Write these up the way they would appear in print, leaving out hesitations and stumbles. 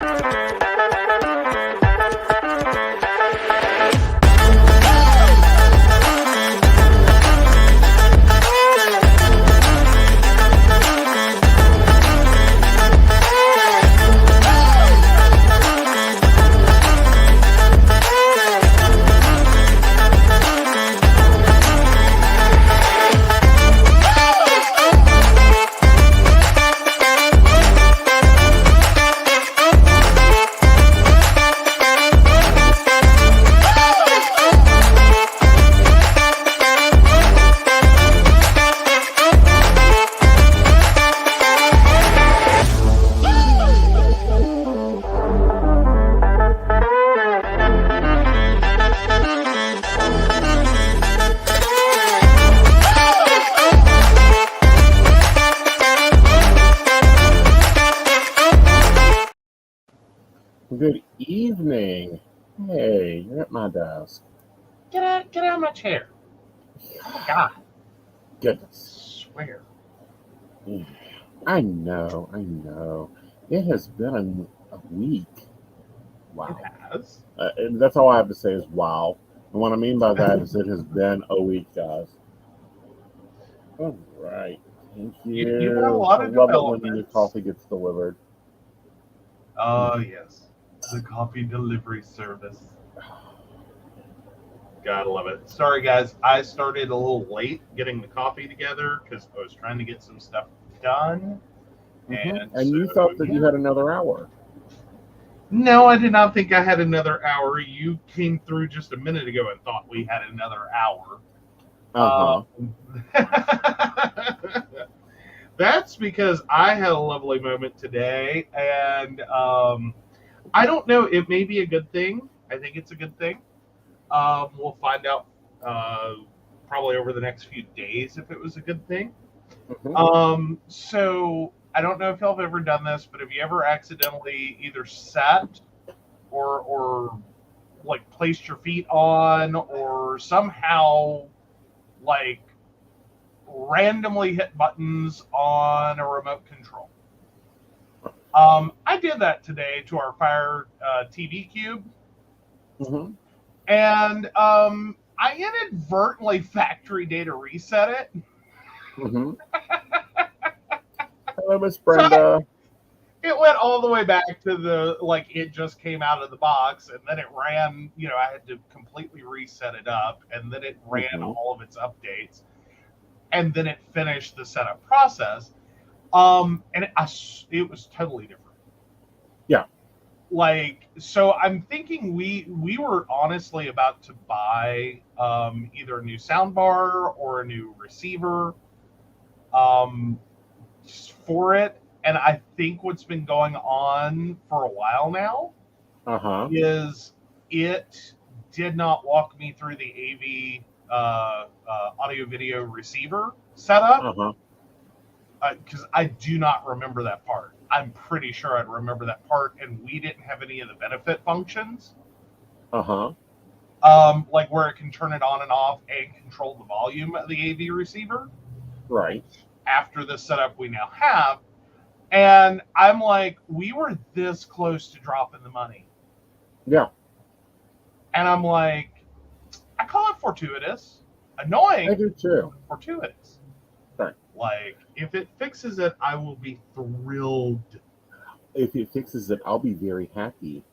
Good evening. Hey, you're at my desk. Get out of my chair. God. Goodness. Swear. Yeah, I know. It has been a week. Wow. It has. And that's all I have to say is wow. And what I mean by that is it has been a week, guys. All right. Thank you. You got a lot of I love it when developments. your coffee gets delivered. Oh, yes. The coffee delivery service. Gotta love it. Sorry, guys. I started a little late getting the coffee together because I was trying to get some stuff done. And so, you thought that you had another hour. No, I did not think I had another hour. You came through just a minute ago and thought we had another hour. That's because I had a lovely moment today, and I don't know. It may be a good thing. I think it's a good thing. We'll find out probably over the next few days if it was a good thing. So I don't know if y'all have ever done this, but have you ever accidentally either sat or like placed your feet on or somehow like randomly hit buttons on a remote control? I did that today to our Fire TV Cube. And I inadvertently factory data reset it. Hello, Miss Brenda. So it went all the way back to it just came out of the box, and then it ran, I had to completely reset it up, and then it ran all of its updates, and then it finished the setup process. And it was totally different. Yeah. So I'm thinking we were honestly about to buy either a new soundbar or a new receiver for it. And I think what's been going on for a while now is it did not walk me through the AV audio video receiver setup because I do not remember that part. I'm pretty sure I'd remember that part, and we didn't have any of the benefit functions. Like where it can turn it on and off and control the volume of the AV receiver. Right. After the setup we now have. And I'm like, we were this close to dropping the money. Yeah. And I'm like, I call it fortuitous. Annoying. I do too. Fortuitous. Right. Like, if it fixes it, I will be thrilled. If it fixes it, I'll be very happy.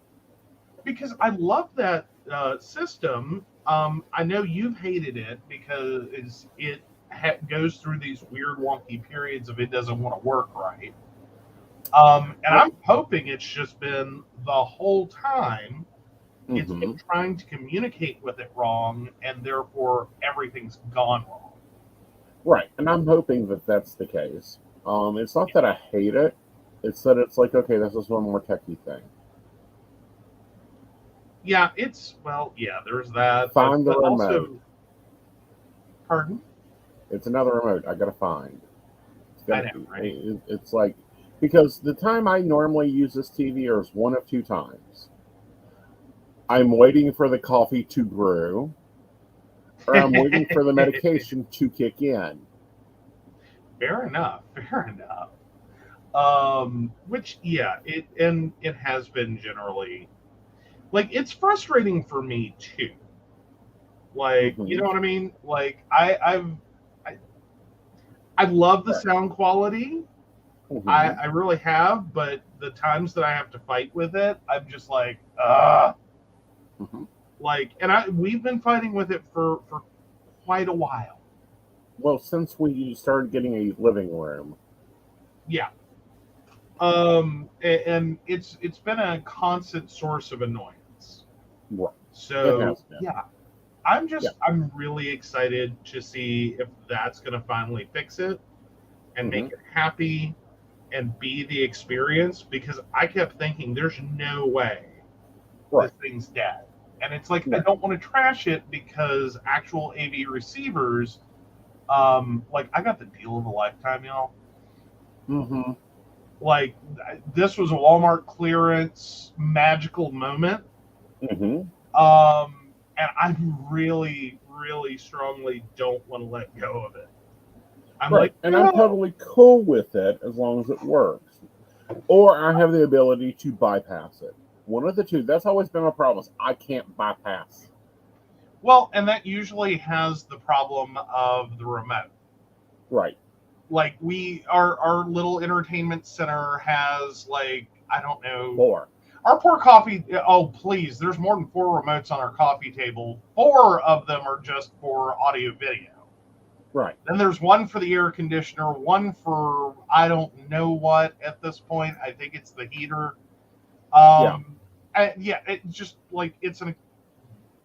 Because I love that system. I know you've hated it because it goes through these weird, wonky periods of it doesn't want to work right. And I'm hoping it's just been the whole time it's been trying to communicate with it wrong, and therefore everything's gone wrong. Right, and I'm hoping that that's the case. It's not that I hate it. It's that it's like, okay, this is one more techie thing. Yeah, there's that. Find the remote. Also, pardon? It's another remote I gotta find. I know, right? It's like, because the time I normally use this TV is one of two times. I'm waiting for the coffee to brew, or I'm waiting for the medication to kick in. Fair enough. Which yeah, it has been generally like it's frustrating for me too. Like, you know what I mean? Like I, I love the Right. sound quality. I really have, but the times that I have to fight with it, I'm just like, like, and we've been fighting with it for quite a while. Well, since we started getting a living room. Yeah. And it's been a constant source of annoyance. Right. It So has been. yeah, Yeah. I'm really excited to see if that's going to finally fix it and make it happy and be the experience, because I kept thinking there's no way Right. this thing's dead. And it's like I Right. don't want to trash it because actual AV receivers, like I got the deal of a lifetime, y'all. Like this was a Walmart clearance magical moment. And I really, really strongly don't want to let go of it. I'm Right. like, And I'm no. totally cool with it as long as it works. Or I have the ability to bypass it. One of the two. That's always been my problem. I can't bypass. Well, and that usually has the problem of the remote. Right. Like our little entertainment center has, like, I don't know, 4. our poor coffee. Oh please, there's more than 4 remotes on our coffee table. 4 of them are just for audio video. Right. Then there's one for the air conditioner, one for I don't know what at this point. I think it's the heater. Yeah. Yeah, it's just like it's an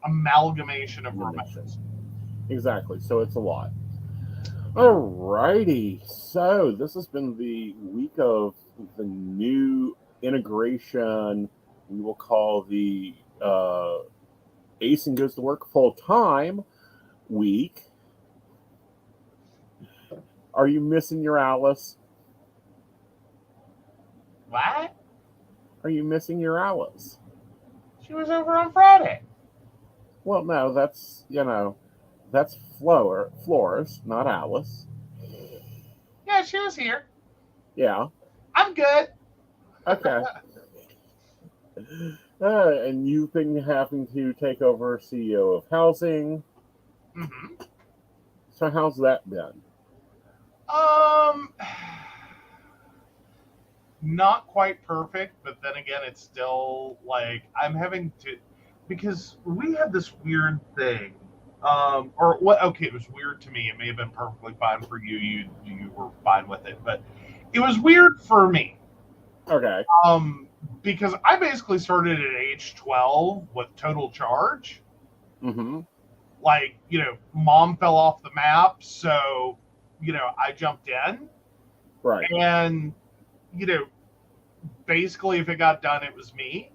amalgamation of remotes. Exactly. So it's a lot. Alrighty. So this has been the week of the new integration. We will call the Aeson Goes to Work Full Time week. Are you missing your Alice? What? Are you missing your Alice? She was over on Friday. Well, no, that's Flores, not Alice. Yeah, she was here. Yeah. I'm good. Okay. And you've been having to take over CEO of housing. Mm-hmm. So how's that been? Not quite perfect, but then again, it's still like I'm having to, because we had this weird thing. Or what? Okay, it was weird to me. It may have been perfectly fine for you. You were fine with it, but it was weird for me. Okay. Because I basically started at age 12 with total charge. Like, mom fell off the map, so I jumped in. Right. And basically if it got done, it was me.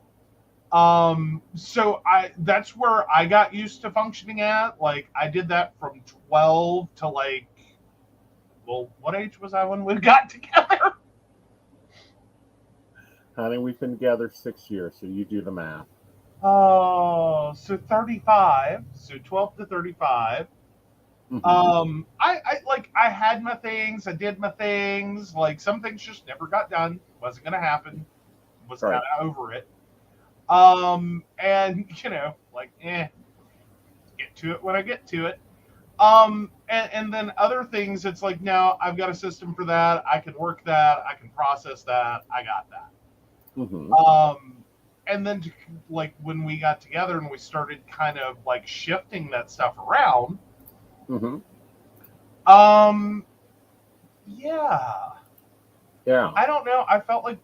So that's where I got used to functioning at. Like I did that from 12 to, like, well, what age was I when we got together? Honey, we've been together 6 years, so you do the math. Oh, so 35. So 12 to 35. I had my things, I did my things. Like some things just never got done. Wasn't gonna happen. Was kind of over it. And like, get to it when I get to it. And then other things, it's like, now I've got a system for that. I can work that. I can process that. I got that. And then like when we got together and we started kind of like shifting that stuff around. Yeah. I don't know. I felt like,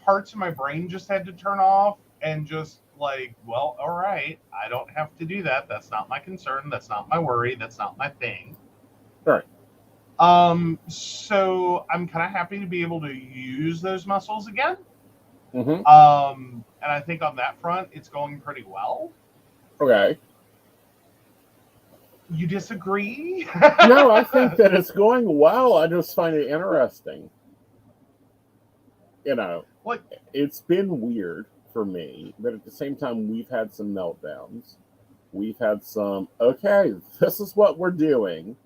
parts of my brain just had to turn off and just like, well, all right, I don't have to do that. That's not my concern. That's not my worry. That's not my thing. Right. So I'm kind of happy to be able to use those muscles again. And I think on that front, it's going pretty well. Okay. You disagree? No, I think that it's going well. I just find it interesting. Like, it's been weird for me, but at the same time, we've had some meltdowns. We've had some, okay, this is what we're doing.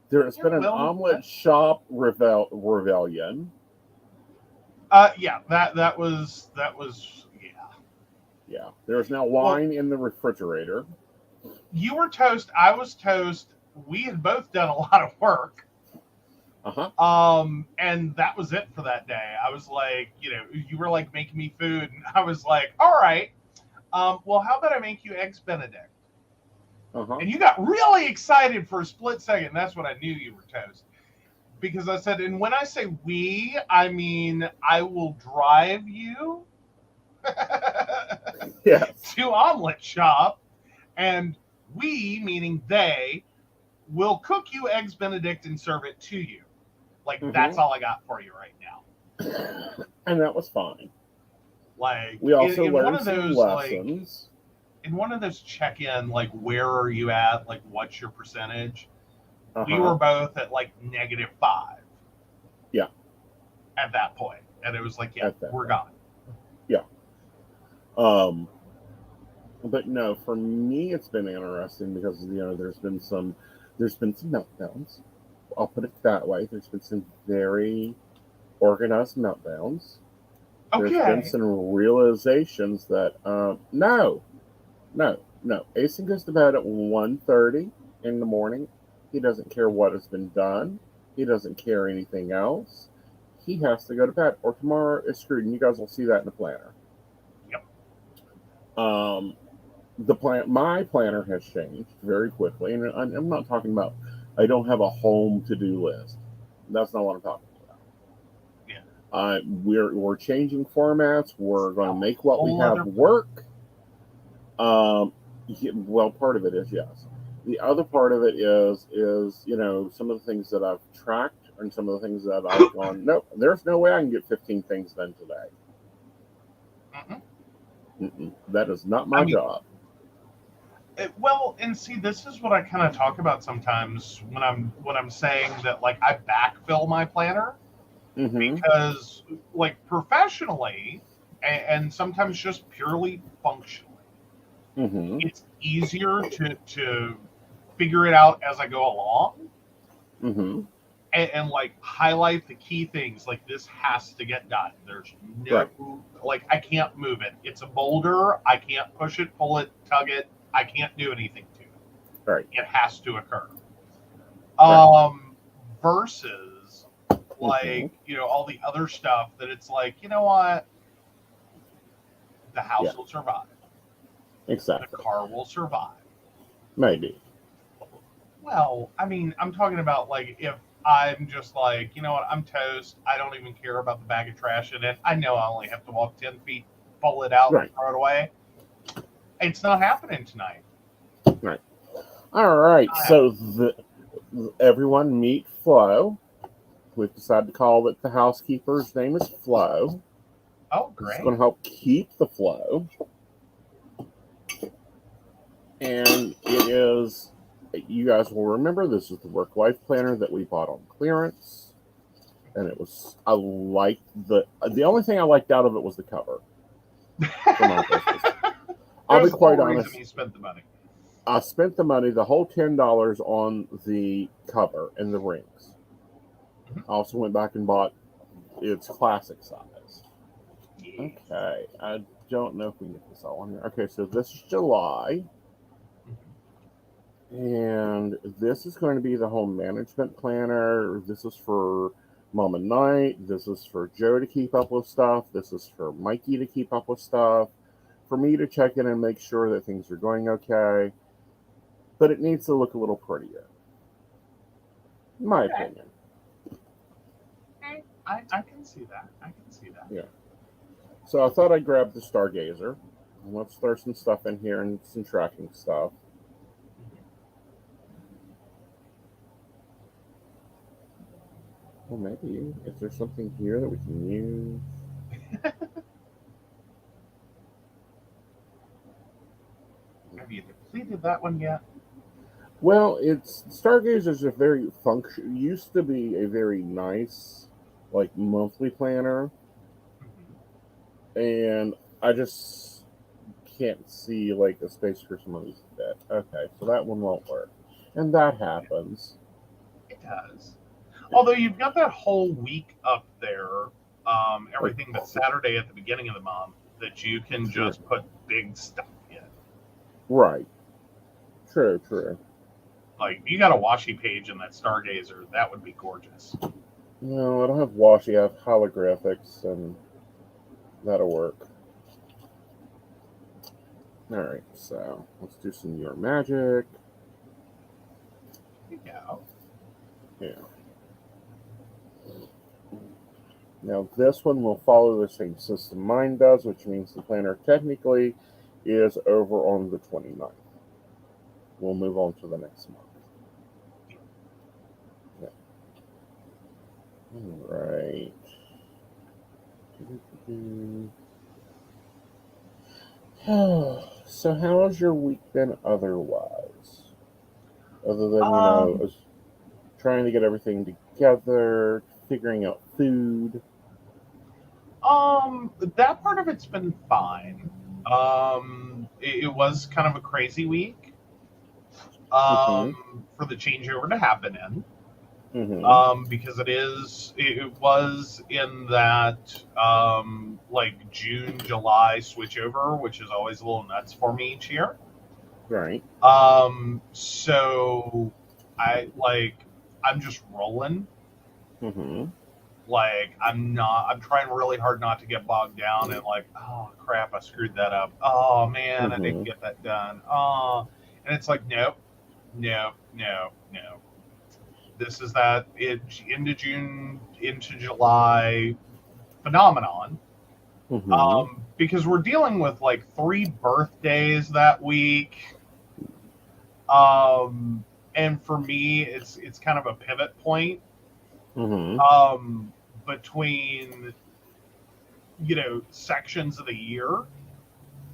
There's Yeah, been an well, omelet shop rebellion. yeah, that was yeah. Yeah, there's now Well, wine in the refrigerator. you were toast. I was toast. We had both done a lot of work. Uh-huh. And that was it for that day. I was like, you were like making me food, and I was like, all right. Well, how about I make you eggs Benedict? Uh-huh. And you got really excited for a split second. That's when I knew you were toast. Because I said, and when I say we, I mean I will drive you Yes. to omelet shop, and we, meaning they, will cook you eggs Benedict and serve it to you. Like, that's all I got for you right now. And that was fine. Like, We also in one learned of some those, like, lessons. in one of those check-in, like, where are you at? Like, what's your percentage? We Uh-huh. were both at like -5. Yeah. At that point, and it was like, yeah, we're Point. gone. Yeah. But no, for me, it's been interesting because there's been some meltdowns. I'll put it that way. There's been some very organized meltdowns. There's been Okay. some realizations that no. Aeson goes to bed at 1:30 in the morning. He doesn't care what has been done. He doesn't care anything else. He has to go to bed, or tomorrow is screwed, and you guys will see that in the planner. Yep. My planner has changed very quickly, and I'm not talking about I don't have a home to-do list. That's not what I'm talking about. Yeah. We're changing formats. We're going to make what we have work. Well, part of it is yes. The other part of it is some of the things that I've tracked and some of the things that I've gone. Nope, there's no way I can get 15 things done today. That is not my job. Well, and see, this is what I kind of talk about sometimes when I'm saying that, like, I backfill my planner because, like, professionally and sometimes just purely functionally, it's easier to figure it out as I go along. And like highlight the key things, like this has to get done. There's no like I can't move it. It's a boulder. I can't push it, pull it, tug it. I can't do anything to it. Right. It has to occur. Versus like, all the other stuff that it's like, you know what? The house will survive. Exactly. The car will survive. Maybe. Well, I mean, I'm talking about like if I'm just like, you know what, I'm toast. I don't even care about the bag of trash in it. I know I only have to walk 10 feet, pull it out, and throw it away. It's not happening tonight. Right. All right. So everyone meet Flo. We've decided to call it the housekeeper's name is Flo. Oh, great. It's going to help keep the flow. And it is, you guys will remember, this is the work life planner that we bought on clearance. And it was, I liked the only thing I liked out of it was the cover. I'll be quite honest. You spent the money. I spent the money, the whole $10 on the cover and the rings. I also went back and bought its classic size. Okay, I don't know if we can get this all on here. Okay, so this is July. And this is going to be the home management planner. This is for Mom and Knight. This is for Joe to keep up with stuff. This is for Mikey to keep up with stuff. For me to check in and make sure that things are going okay. But it needs to look a little prettier. In my opinion. I can see that. Yeah. So I thought I'd grab the Stargazer. Let's throw some stuff in here and some tracking stuff. Well, maybe. Is there something here that we can use? Have you completed that one yet? Well, Stargazer's a very used to be a very nice, like, monthly planner. And I just can't see, like, a space for some of these bit. Okay, so that one won't work. And that happens. It does. Although you've got that whole week up there, everything but Saturday at the beginning of the month, that you can just put big stuff in. Right. True, true. Like, you got a washi page in that Stargazer, that would be gorgeous. No, I don't have washi, I have holographics, and that'll work. Alright, so let's do some Your Magic. Yeah. Yeah. Now, this one will follow the same system mine does, which means the planner technically is over on the 29th. We'll move on to the next month. Yeah. All right. So, how has your week been otherwise? Other than, trying to get everything together, figuring out food. That part of it's been fine. It was kind of a crazy week. For the changeover to happen in. Because it was in that like June, July switchover, which is always a little nuts for me each year. Right. So I'm just rolling. Like, I'm trying really hard not to get bogged down and like, oh crap, I screwed that up. Oh man, I didn't get that done. Oh, and it's like, nope. This is that into June, into July phenomenon. Because we're dealing with like 3 birthdays that week. And for me, it's kind of a pivot point. Between, sections of the year.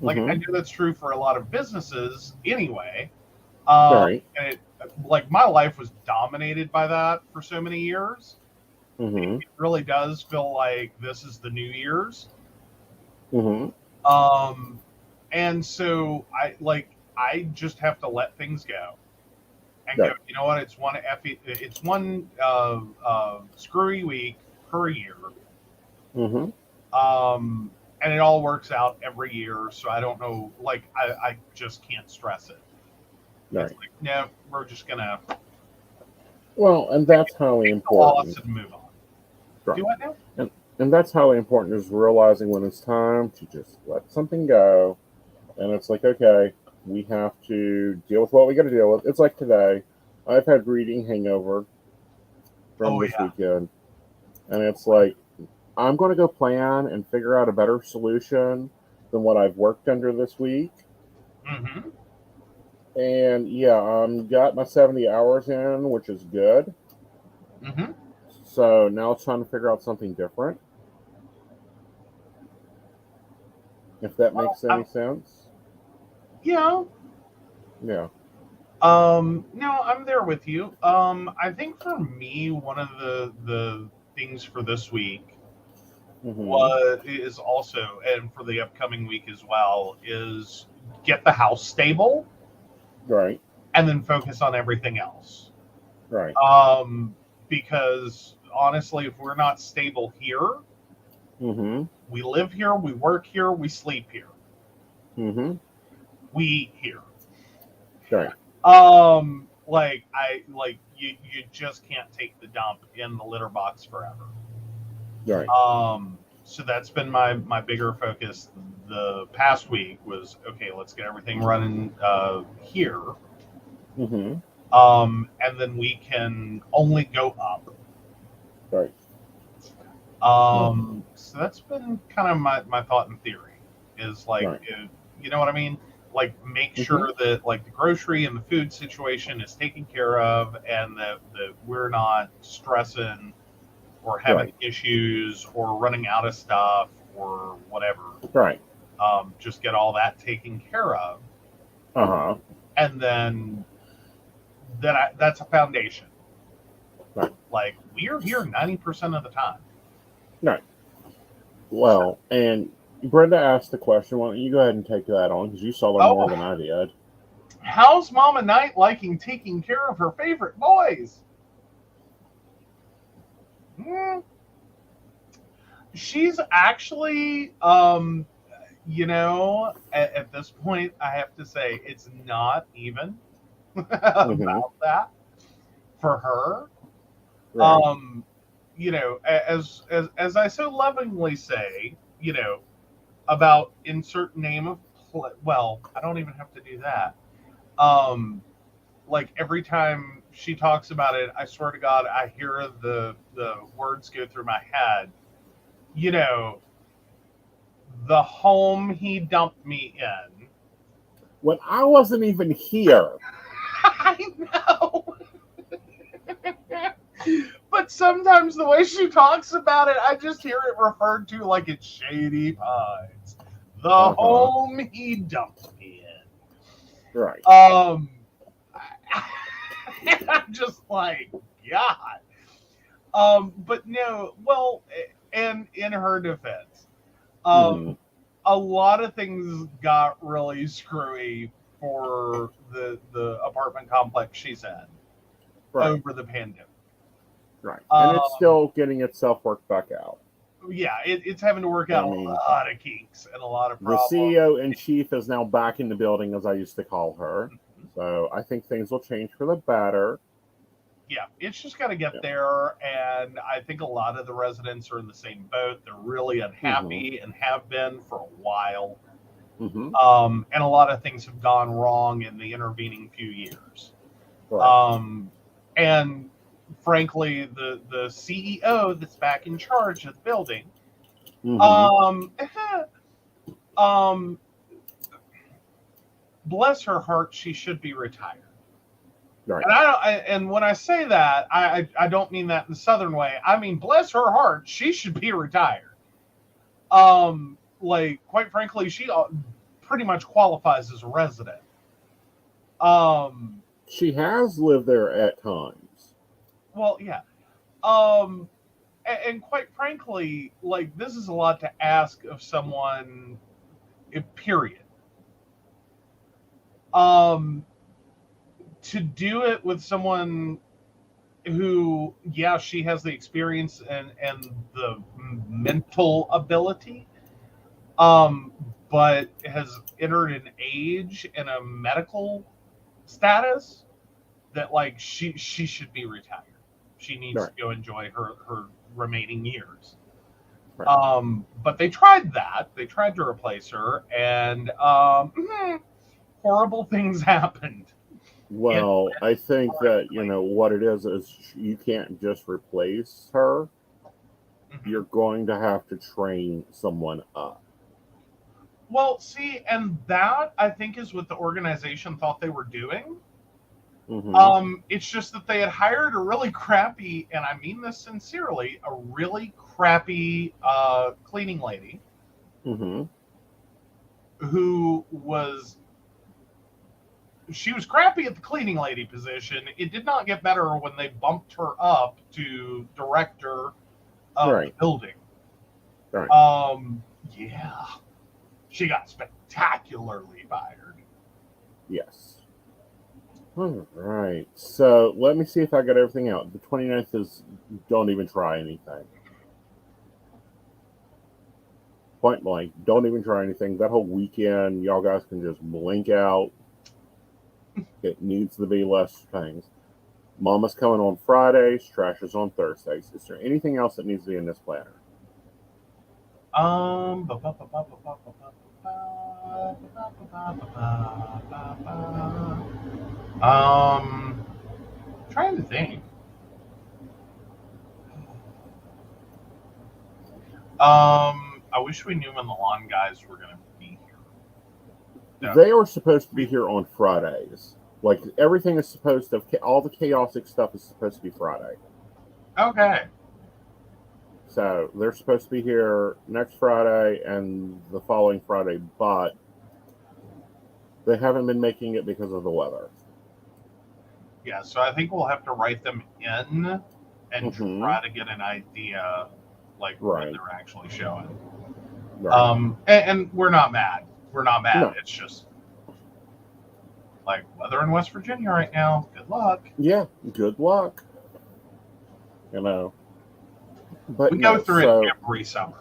Like, I know that's true for a lot of businesses anyway. Right. And like, my life was dominated by that for so many years. It really does feel like this is the New Year's. And so I just have to let things go and go, you know what? It's one screwy week per year. And it all works out every year. So I don't know, like, I just can't stress it. Right. It's like, no, we're just gonna. Well, and that's highly important. And move on. Right. Do what now? And that's highly important, is realizing when it's time to just let something go. And it's like, okay, we have to deal with what we got to deal with. It's like today. I've had reading hangover from this weekend. And it's like, I'm going to go plan and figure out a better solution than what I've worked under this week. And yeah, got my 70 hours in, which is good. So now it's time to figure out something different. If that makes any sense. Yeah. Yeah. No, I'm there with you. I think for me, one of the things for this week is also, and for the upcoming week as well, is get the house stable. Right. And then focus on everything else. Right. Because honestly, if we're not stable here, we live here, we work here, we sleep here. We eat here. Right. You just can't take the dump in the litter box forever. Right. So that's been my bigger focus the past week was, okay, let's get everything running here. And then we can only go up. Right. So that's been kind of my thought and theory is like, you know what I mean? Like, make sure that like the grocery and the food situation is taken care of, and that we're not stressing or having issues or running out of stuff or whatever. Right. Just get all that taken care of. And then that's a foundation. Right. Like, we're here 90% of the time. Right. Well, and Brenda asked the question. Why don't you go ahead and take that on, because you saw her more than I did. How's Mama Knight liking taking care of her favorite boys? Mm, she's actually, at this point, I have to say it's not even Mm-hmm. about that for her. Right. As I so lovingly say, about insert name of well, I don't even have to do that. Um, like every time she talks about it, I swear to God, I hear the words go through my head. You know, the home he dumped me in. When I wasn't even here. I know. But sometimes the way she talks about it, I just hear it referred to like it's Shady Pines. The Uh-huh. home he dumped me Right. in. I'm just like, God. But no, well, and in her defense, Mm-hmm. a lot of things got really screwy for the apartment complex she's in Right. over the pandemic. Right. And it's Um, still getting itself worked back out. yeah, it's having to work I out a mean, lot of kinks and a lot of the problems. CEO in chief is now back in the building, as I used to call her. Mhm. So I think things will change for the better. Yeah, it's just got to get Yeah. there, and I think a lot of the residents are in the same boat. They're really Mm-hmm. unhappy and have been for a while. Mm-hmm. And a lot of things have gone wrong in the intervening few years. Right. Um, and frankly, the CEO that's back in charge of the building, Mm-hmm. um, um, bless her heart, she should be retired. Right. And and when I say that, I don't mean that in the Southern way. I mean, bless her heart, she should be retired. Like quite frankly, she pretty much qualifies as a resident. Um, She has lived there at times. well, yeah. Um, and quite frankly, like this is a lot to ask of someone. Period. Um, to do it with someone who, yeah, she has the experience and the mental ability, um, but has entered an age and a medical status that like she should be retired. She needs Right. to go enjoy her remaining years. Right. But they tried that. They tried to replace her, and horrible things happened. It, Well, I think that, frankly. what it is you can't just replace her. Mhm. You're going to have to train someone up. Well, see, and that I think is what the organization thought they were doing. Mm-hmm. It's just that they had hired a really crappy, and I mean this sincerely, a really crappy cleaning lady Mm-hmm. who was she was crappy at the cleaning lady position. It did not get better when they bumped her up to director of the Right. building. Right. Yeah, she got spectacularly fired. Yes. All right. So let me see if I got everything out. The 29th is don't even try anything. Point blank. Don't even try anything. That whole weekend, y'all guys can just blink out. It needs to be less things. Mama's coming on Fridays. Trash is on Thursdays. Is there anything else that needs to be in this planner? Um, trying to think. I wish we knew when the lawn guys were going to be here. That They are supposed to be we, here on Fridays. Like everything is supposed to, all the chaotic stuff is supposed to be Friday. okay. So they're supposed to be here next Friday and the following Friday, but they haven't been making it because of the weather. Yeah, so I think we'll have to write them in and Mm-hmm. try to get an idea like when Right. they're actually showing. Right. And we're not mad. We're not mad. No. It's just like weather in West Virginia right now. Good luck. Yeah. Good luck. You know. But We go no, through so it every summer.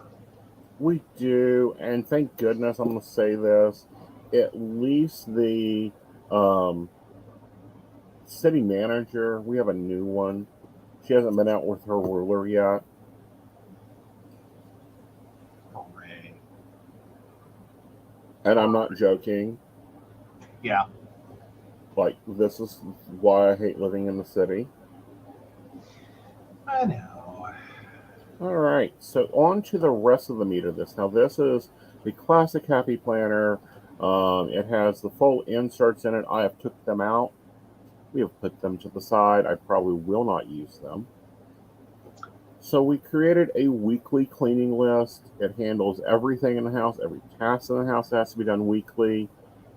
we do, and thank goodness I'm going to say this, at least the city manager, we have a new one. She hasn't been out with her ruler yet. Hooray. And I'm not joking. Yeah. Like, this is why I hate living in the city. I know. All right, so on to the rest of the meat of this. Now, this is the classic Happy Planner. It has the full inserts in it. I have took them out. We have put them to the side. I probably will not use them. So we created a weekly cleaning list. It handles everything in the house. Every task in the house has to be done weekly.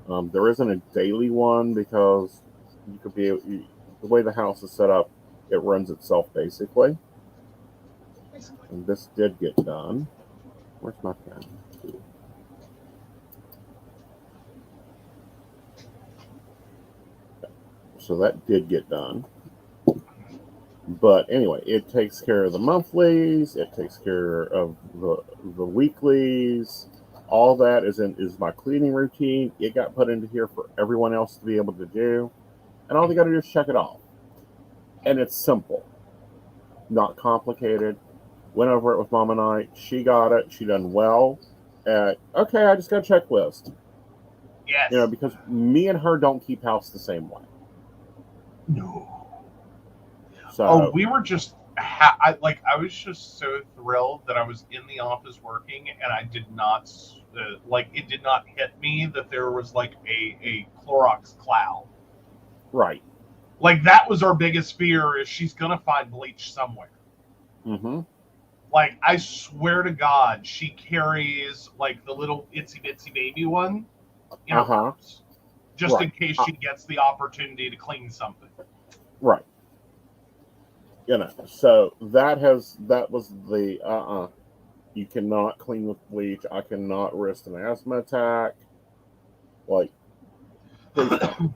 There isn't a daily one because you could be the way the house is set up. It runs itself basically. And this did get done. Where's my pen? So that did get done. But anyway, it takes care of the monthlies. It takes care of the weeklies. All that is my cleaning routine. It got put into here for everyone else to be able to do. And all they got to do is check it off. And it's simple, not complicated. Went over it with Mom and I. She got it. She done well. Okay, I just got a checklist. Yes. You know, because me and her don't keep house the same way. No. So, we were just I was just so thrilled that I was in the office working, and I did not it did not hit me that there was like a Clorox cloud. right. Like, that was our biggest fear, is she's gonna find bleach somewhere. Mm-hmm. Like, I swear to God, she carries like the little itsy bitsy baby one in her purse, just in case she gets the opportunity to clean something. Right. You know, so that was the you cannot clean with bleach. I cannot risk an asthma attack. Like, please don't.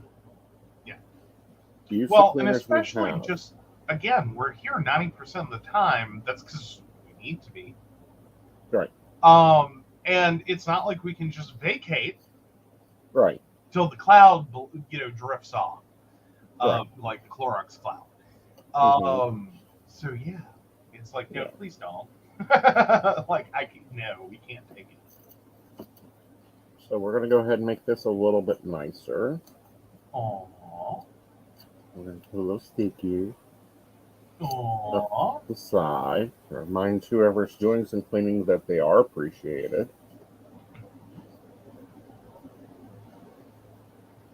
Yeah. Use Well, the and cleaners we especially have. just, again, we're here 90% of the time. That's because we need to be. Right. And it's not like we can just vacate. Right. Till the cloud, drifts off. Right. Like the Clorox cloud. So yeah, it's like, no, please don't. Like, no, we can't take it. So we're going to go ahead and make this a little bit nicer. Aww. We're going to put a little sticky Aww. up the side. Remind whoever's doing some cleaning that they are appreciated.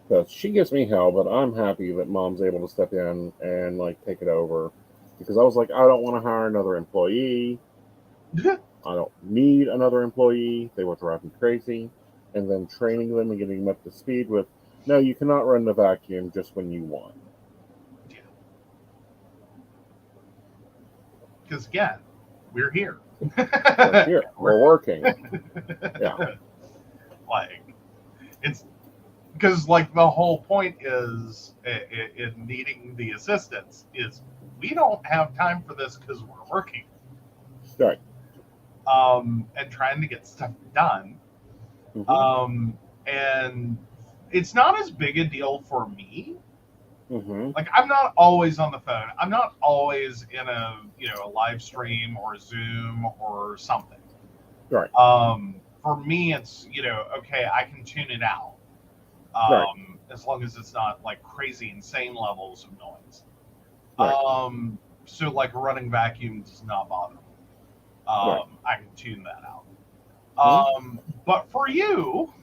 Because she gives me hell, but I'm happy that Mom's able to step in and like take it over. Because I was like, I don't want to hire another employee. I don't need another employee. They were driving me crazy. And then training them and getting them up to speed with, no, you cannot run the vacuum just when you want. Yeah. Because again, we're here. We're here. We're working. Yeah. Like, it's because, like, the whole point is in needing the assistance is we don't have time for this because we're working. Right. And trying to get stuff done. Mm-hmm. And it's not as big a deal for me. Mm-hmm. Like, I'm not always on the phone. I'm not always in a live stream or Zoom or something. Right. For me, it's okay, I can tune it out. Right. As long as it's not like crazy, insane levels of noise. Right. So like a running vacuum does not bother me. Right. I can tune that out. But for you,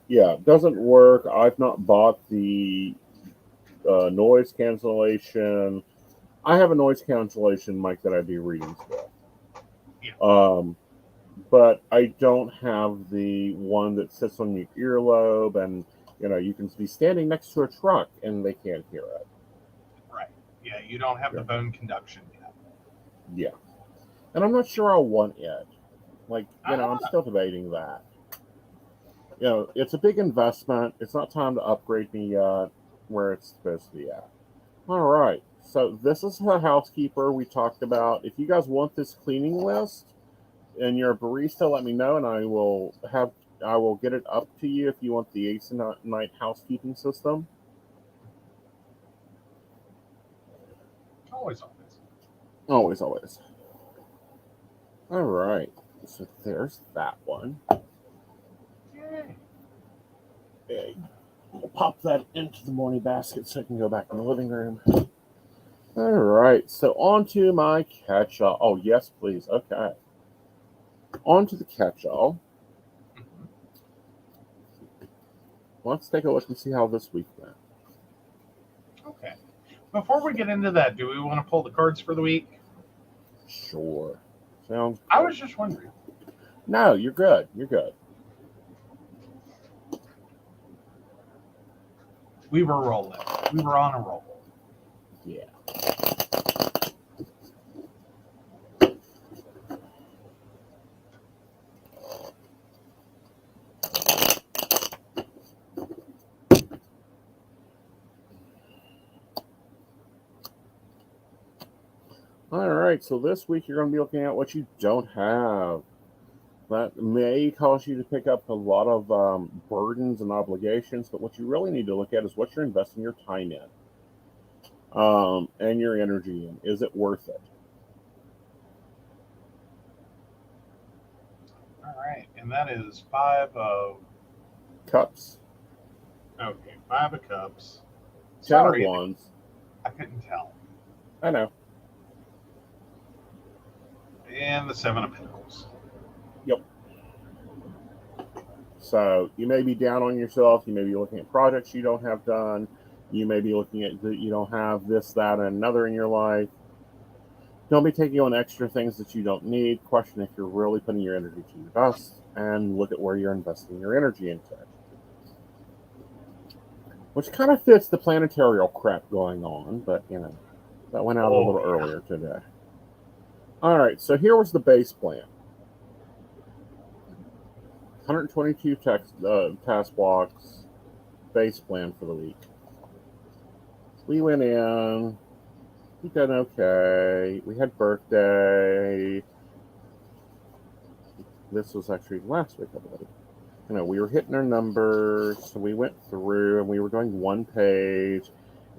yeah, it doesn't work. I've not bought the noise cancellation. I have a noise cancellation mic that I do readings with. Yeah. But I don't have the one that sits on your earlobe, and you can be standing next to a truck and they can't hear it. Right. Yeah, you don't have the bone conduction yet. Yeah. And I'm not sure I'll want it. Like, I'm still debating that. It's a big investment. It's not time to upgrade me yet where it's supposed to be at. All right. So this is the housekeeper we talked about. If you guys want this cleaning list and you're a barista, let me know, and I will get it up to you if you want the Aeson Knight housekeeping system. Always. Always. All right. So there's that one. Yay. Okay. We'll pop that into the morning basket so I can go back in the living room. All right. So on to my catch-all. Oh, yes, please. Okay. On to the catch-all. Let's take a look and see how this week went. Okay. Before we get into that, do we want to pull the cards for the week? Sure. Sounds good. I was just wondering. No, you're good. You're good. We were rolling. We were on a roll. Yeah. All right, so this week you're going to be looking at what you don't have. That may cause you to pick up a lot of burdens and obligations, but what you really need to look at is what you're investing your time in and your energy in. Is it worth it? All right, and that is 5 of Cups. Okay, 5 of Cups. 10 Sorry, of Wands. I couldn't tell. I know. And the 7 of Pentacles. Yep. So you may be down on yourself. You may be looking at projects you don't have done. You may be looking at that you don't have this, that, and another in your life. Don't be taking on extra things that you don't need. Question if you're really putting your energy to your best, and look at where you're investing your energy into. Which kind of fits the planetarial crap going on, but that went out a little earlier today. All right, so here was the base plan. 122 task blocks, base plan for the week. We went in, we did okay. We had birthday. This was actually last week, I believe. We were hitting our numbers, so we went through and we were doing one page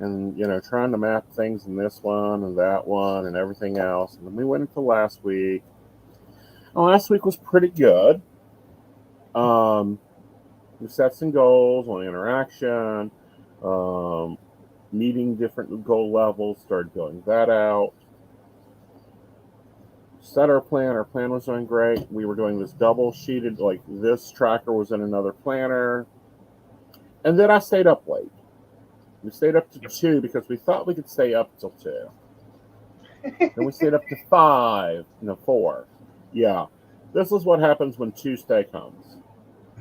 and, trying to map things in this one and that one and everything else. And then we went into last week. Last week was pretty good. We set some goals on interaction, meeting different goal levels, started building that out. Set our plan. Our plan was doing great. We were doing this double sheeted, like this tracker was in another planner. And then I stayed up late. We stayed up to 2 because we thought we could stay up till 2. Then we stayed up to 4. Yeah. This is what happens when Tuesday comes.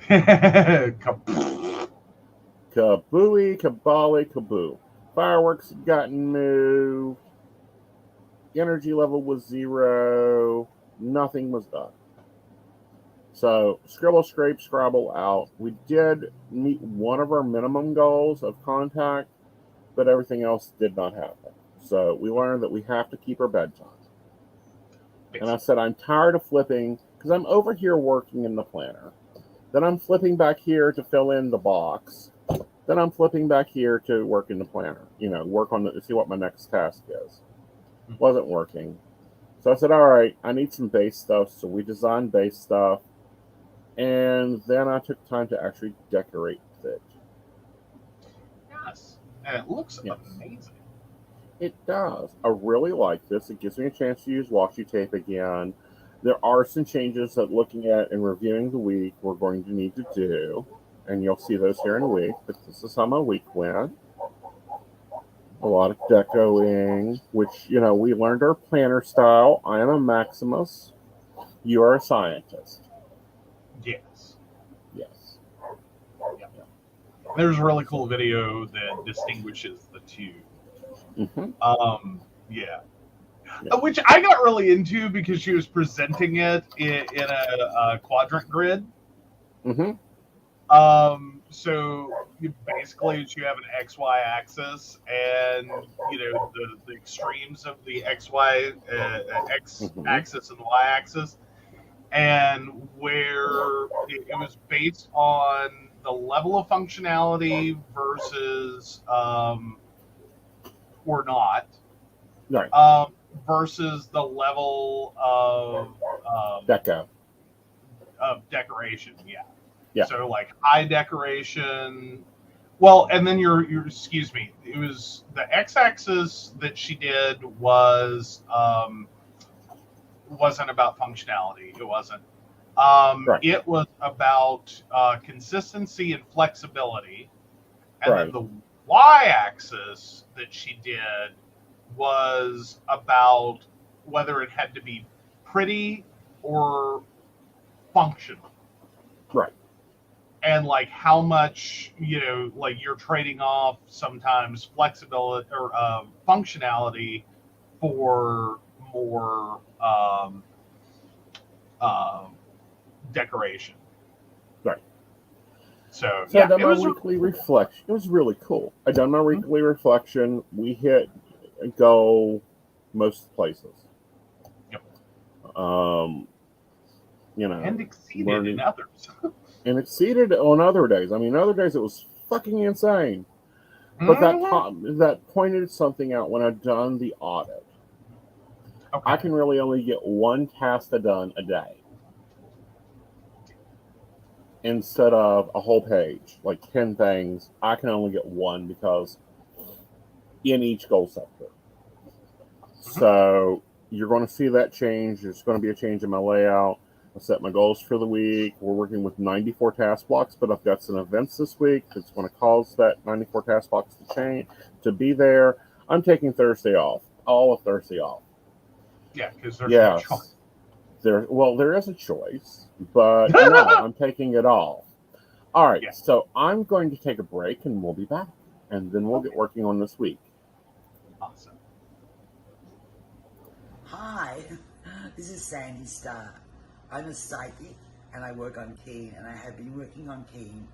Kabooey, kabali, kaboo. Fireworks had gotten moved. Energy level was 0. Nothing was done. So scribble, scrape, scrabble out. We did meet one of our minimum goals of contact, but everything else did not happen. So we learned that we have to keep our bedtime. And I said, I'm tired of flipping because I'm over here working in the planner. Then I'm flipping back here to fill in the box. Then I'm flipping back here to work in the planner. Work on see what my next task is. Wasn't working. So I said, all right, I need some base stuff. So we designed base stuff. And then I took time to actually decorate it. Yes. And it looks amazing. It does. I really like this. It gives me a chance to use washi tape again. There are some changes that looking at and reviewing the week we're going to need to do. And you'll see those here in a week. But this is how my week went. A lot of decoing, which, we learned our planner style. I am a Maximus. You are a scientist. Yes. Yes. Yeah. There's a really cool video that distinguishes the two. Mm-hmm. Yeah. Which I got really into because she was presenting it in a quadrant grid. Mm-hmm. So basically you have an XY axis, and the extremes of the XY X axis and Y axis, and where it was based on the level of functionality versus or not, Right. versus the level of Deco. of decoration. Yeah. Yeah. So like high decoration. Well, and then your excuse me, it was the x-axis that she did wasn't about functionality. It wasn't. Right. It was about consistency and flexibility. And Right. then the y-axis that she did was about whether it had to be pretty or functional. Right. And like how much, like you're trading off sometimes flexibility or functionality for more decoration. Right. So I yeah, done it my was weekly reflection. It was really cool. I done my weekly reflection. We hit go most places. Yep. And exceeded in others. And exceeded on other days. I mean, other days it was fucking insane. But that pointed something out when I've done the audit. Okay. I can really only get one task done a day instead of a whole page, like 10 things. I can only get one because in each goal sector. So you're going to see that change. There's going to be a change in my layout. I set my goals for the week. We're working with 94 task blocks, but I've got some events this week that's going to cause that 94 task blocks to change, to be there. I'm taking Thursday off, all of Thursday off. Yeah, because there's no choice. There is a choice, but no, I'm taking it all. All right, So I'm going to take a break, and we'll be back, and then we'll get working on this week. Awesome. Hi, this is Sandy Starr. I'm a psychic, and I work on Keen, and I have been working on Keen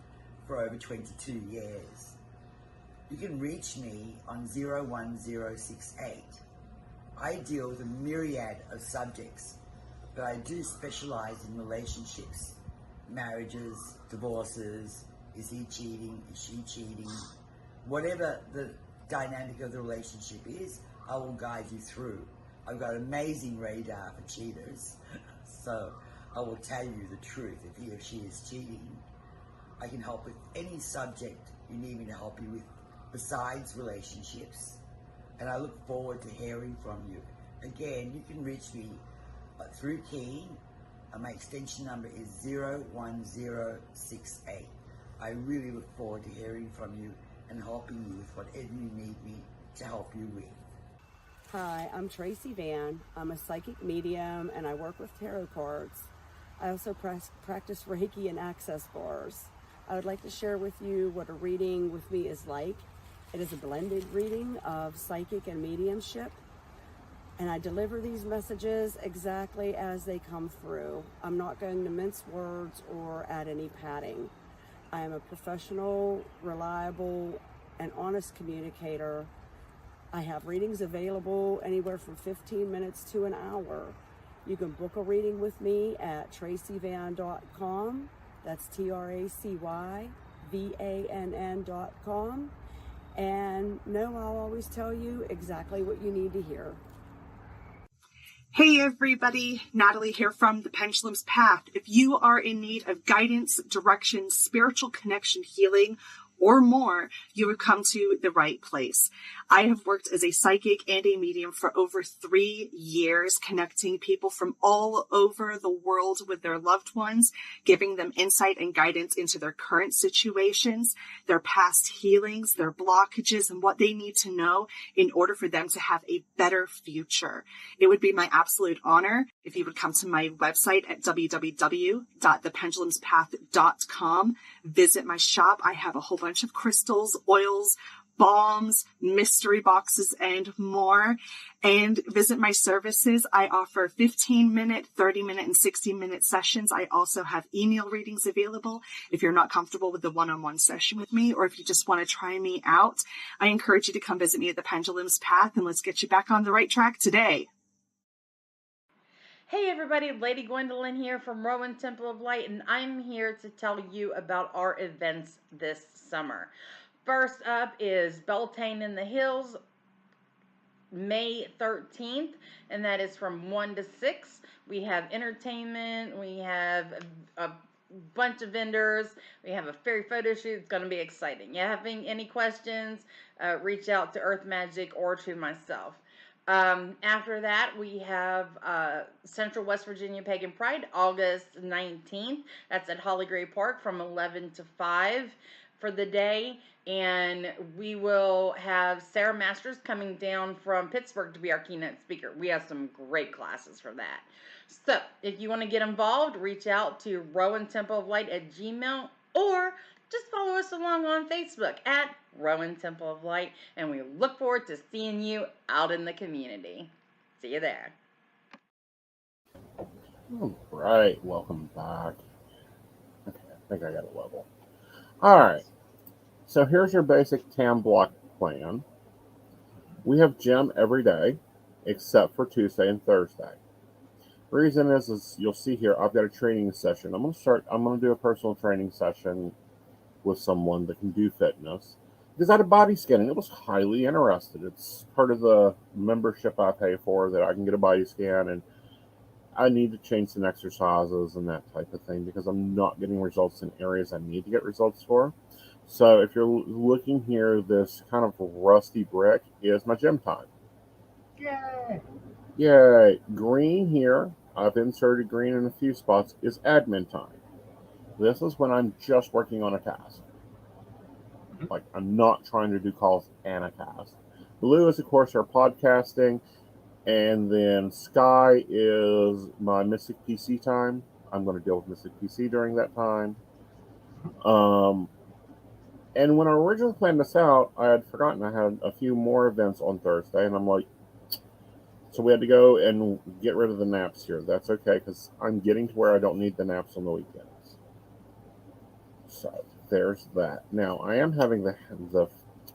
for over 22 years. You can reach me on 01068. I deal with a myriad of subjects, but I do specialize in relationships, marriages, divorces. Is he cheating? Is she cheating? Whatever the dynamic of the relationship is, I will guide you through. I've got amazing radar for cheaters, so I will tell you the truth if he or she is cheating. I can help with any subject you need me to help you with besides relationships, and I look forward to hearing from you. Again, you can reach me through Keen. My extension number is 01068. I really look forward to hearing from you and helping you with whatever you need me to help you with. Hi, I'm Tracy Van. I'm a psychic medium and I work with tarot cards. I also practice Reiki and access bars. I would like to share with you what a reading with me is like. It is a blended reading of psychic and mediumship, and I deliver these messages exactly as they come through. I'm not going to mince words or add any padding. I am a professional, reliable, and honest communicator. I have readings available anywhere from 15 minutes to an hour. You can book a reading with me at tracyvan.com. That's TracyVann.com. And no, I'll always tell you exactly what you need to hear. Hey everybody, Natalie here from The Pendulum's Path. If you are in need of guidance, direction, spiritual connection, healing, or more, you have come to the right place. I have worked as a psychic and a medium for over 3 years, connecting people from all over the world with their loved ones, giving them insight and guidance into their current situations, their past healings, their blockages, and what they need to know in order for them to have a better future. It would be my absolute honor if you would come to my website at www.thependulumspath.com. Visit my shop. I have a whole bunch of crystals, oils, balms, mystery boxes, and more. And visit my services. I offer 15-minute, 30-minute, and 60-minute sessions. I also have email readings available if you're not comfortable with the one-on-one session with me, or if you just want to try me out. I encourage you to come visit me at the Pendulum's Path, and let's get you back on the right track today. Hey everybody, Lady Gwendolyn here from Rowan Temple of Light, and I'm here to tell you about our events this summer. First up is Beltane in the Hills, May 13th, and that is from 1 to 6. We have entertainment, we have a bunch of vendors, we have a fairy photo shoot. It's going to be exciting. You having any questions, reach out to Earth Magic or to myself. After that, we have Central West Virginia Pagan Pride, August 19th. That's at Holly Gray Park from 11 to 5 for the day. And we will have Sarah Masters coming down from Pittsburgh to be our keynote speaker. We have some great classes for that. So if you want to get involved, reach out to Rowan Temple of Light at Gmail, or just follow us along on Facebook at Rowan Temple of Light, and we look forward to seeing you out in the community. See you there. All right, welcome back. Okay, I think I got a level. All right, so here's your basic TAM block plan. We have gym every day except for Tuesday and Thursday. The reason is you'll see here, I've got a training session. I'm going to do a personal training session with someone that can do fitness, because I had a body scan and it was highly interested. It's part of the membership I pay for, that I can get a body scan, and I need to change some exercises and that type of thing because I'm not getting results in areas I need to get results for. So if you're looking here, this kind of rusty brick is my gym time. Yay! Yay! Green here, I've inserted green in a few spots, is admin time. This is when I'm just working on a task. Like, I'm not trying to do calls and a task. Blue is, of course, our podcasting. And then sky is my Mystic PC time. I'm going to deal with Mystic PC during that time. And when I originally planned this out, I had forgotten I had a few more events on Thursday. And I'm like, so we had to go and get rid of the naps here. That's okay, because I'm getting to where I don't need the naps on the weekends. So there's that. Now, I am having the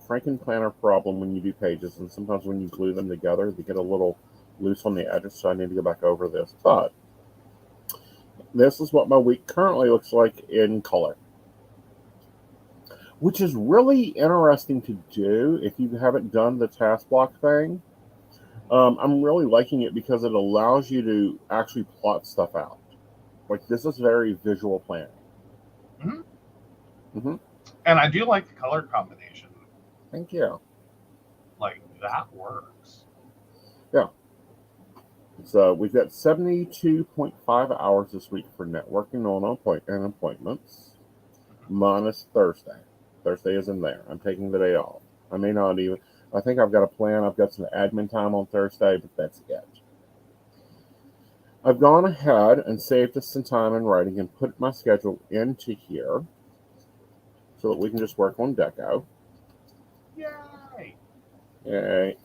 Frankenplanner problem when you do pages, and sometimes when you glue them together, they get a little loose on the edges, so I need to go back over this. But this is what my week currently looks like in color, which is really interesting to do if you haven't done the task block thing. I'm really liking it because it allows you to actually plot stuff out. Like, this is very visual planning. Mm-hmm. Mm-hmm. And I do like the color combination. Thank you. Like, that works. Yeah. So we've got 72.5 hours this week for networking and appointments, minus Thursday. Thursday isn't there. I'm taking the day off. I may not even. I think I've got a plan. I've got some admin time on Thursday, but that's it. I've gone ahead and saved us some time in writing and put my schedule into here so that we can just work on deco. Yay! Yay.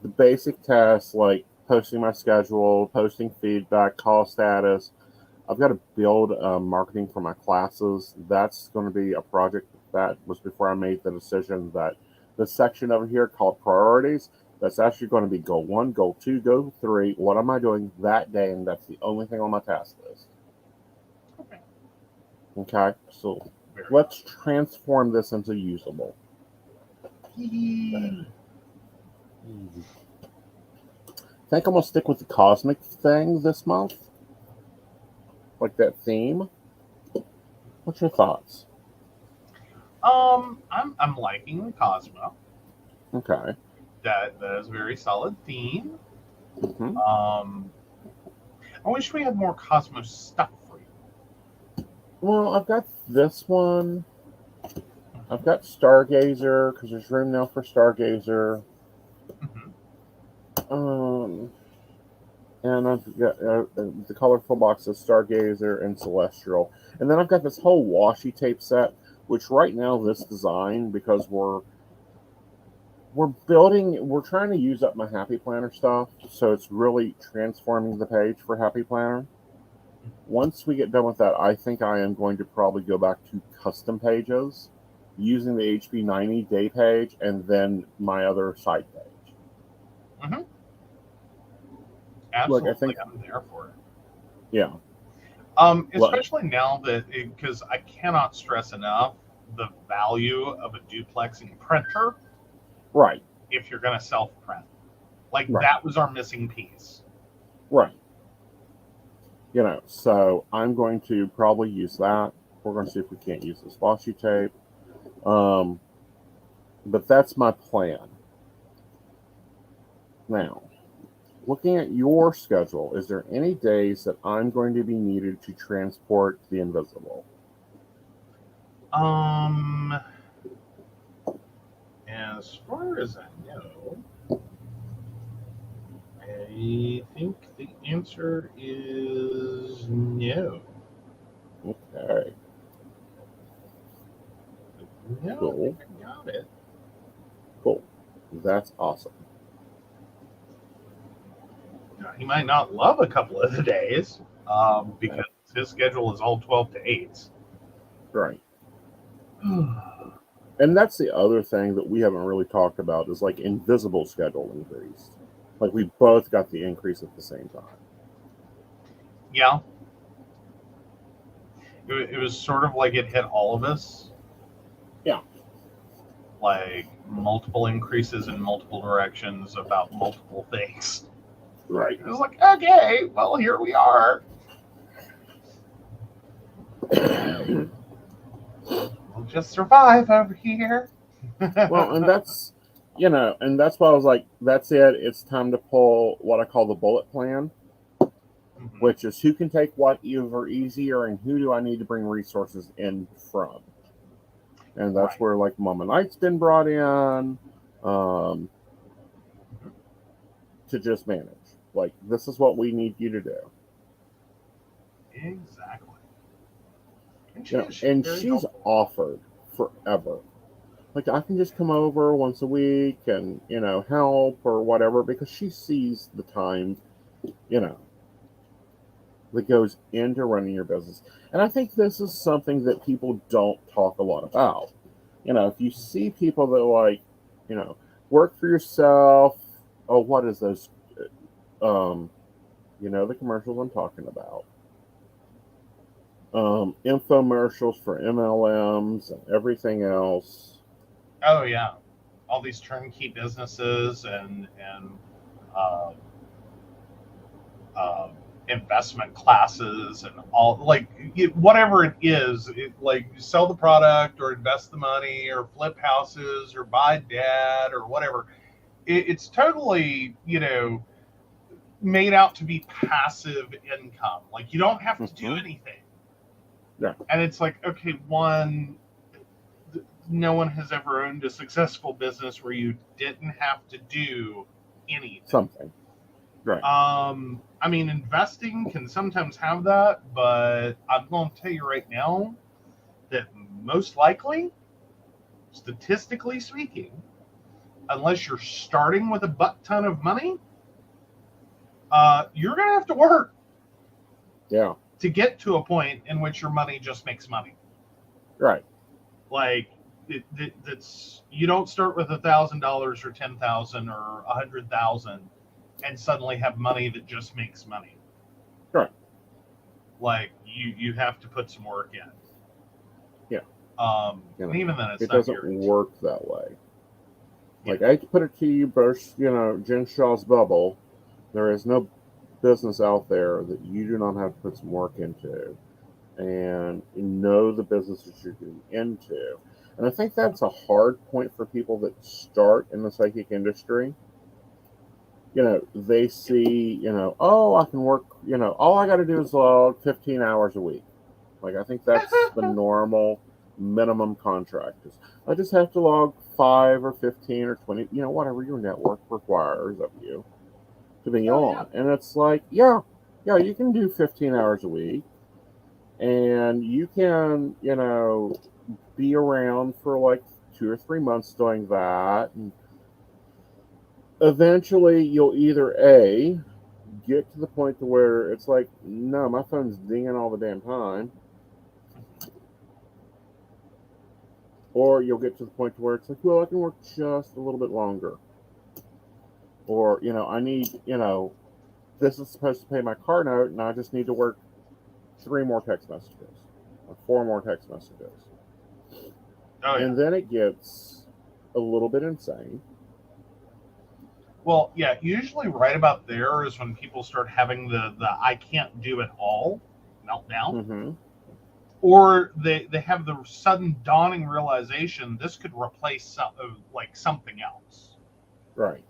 The basic tasks like posting my schedule, posting feedback, call status. I've got to build marketing for my classes. That's going to be a project that was before I made the decision that the section over here called priorities, that's actually going to be goal 1, goal 2, goal 3. What am I doing that day? And that's the only thing on my task list. Okay, so let's transform this into usable. I think I'm going to stick with the cosmic thing this month. Like that theme. What's your thoughts? I'm liking the Cosmo. Okay. That is a very solid theme. Mm-hmm. I wish we had more Cosmo stuff for you. Well, I've got this one. I've got Stargazer, because there's room now for Stargazer. Mm-hmm. And I've got the colorful box of Stargazer and Celestial. And then I've got this whole washi tape set, which right now this design, because we're we're trying to use up my Happy Planner stuff, so it's really transforming the page for Happy Planner. Once we get done with that, I think I am going to probably go back to custom pages using the HB90 day page and then my other side page. Mm-hmm. Absolutely, Look, I think, I'm there for it. Yeah. Especially now that, because I cannot stress enough the value of a duplexing printer. Right. If you're going to self-print. Like, Right. that was our missing piece. Right. So I'm going to probably use that. We're going to see if we can't use this washi tape. But that's my plan. Now, looking at your schedule, is there any days that I'm going to be needed to transport the invisible? As far as I know, I think the answer is no. Okay. No, Cool. I think I got it. Cool. That's awesome. Now, he might not love a couple of the days because his schedule is all 12 to 8s. Right. And that's the other thing that we haven't really talked about is like invisible schedule increase. Like we both got the increase at the same time. Yeah. It was sort of like it hit all of us. Yeah. Like multiple increases in multiple directions about multiple things. Right. It was like, okay, well, here we are. We'll just survive over here. Well, and that's why I was like, that's it. It's time to pull what I call the bullet plan, which is who can take what easier and who do I need to bring resources in from. And that's where like Mama Knight's been brought in to just manage. Like, this is what we need you to do. Exactly. And she's offered forever. Like, I can just come over once a week and, help or whatever, because she sees the time, that goes into running your business. And I think this is something that people don't talk a lot about. If you see people that work for yourself, what is those, the commercials I'm talking about. Infomercials for MLMs and everything else. Oh yeah, all these turnkey businesses and investment classes and all whatever it is, like you sell the product or invest the money or flip houses or buy debt or whatever. It's totally made out to be passive income. Like you don't have to do anything. Yeah. And it's like, okay, no one has ever owned a successful business where you didn't have to do anything. Something. Right. I mean, investing can sometimes have that, but I'm going to tell you right now that most likely, statistically speaking, unless you're starting with a butt ton of money, you're going to have to work. Yeah. To get to a point in which your money just makes money. Right. Like that's you don't start with $1,000 or $10,000 or $100,000 and suddenly have money that just makes money. Right. Like you have to put some work in. Yeah. And even then, it doesn't work that way. Yeah. Like I hate to put it to you, burst, Jen Shaw's bubble. There is no business out there that you do not have to put some work into and know the businesses you're getting into. And I think that's a hard point for people that start in the psychic industry. They see, I can work, all I got to do is log 15 hours a week. Like, I think that's the normal minimum contract. I just have to log 5 or 15 or 20, whatever your network requires of you to be on. Yeah. And it's like, yeah, you can do 15 hours a week and you can, be around for like 2 or 3 months doing that and eventually you'll either A, get to the point to where it's like, no, my phone's dinging all the damn time, or you'll get to the point to where it's like, well, I can work just a little bit longer, or I need, this is supposed to pay my car note, and I just need to work 3 more text messages or 4 more text messages. Oh, yeah. And then it gets a little bit insane. Well, yeah, usually right about there is when people start having the I can't do it all meltdown. Mm-hmm. Or they have the sudden dawning realization this could replace something else. Right.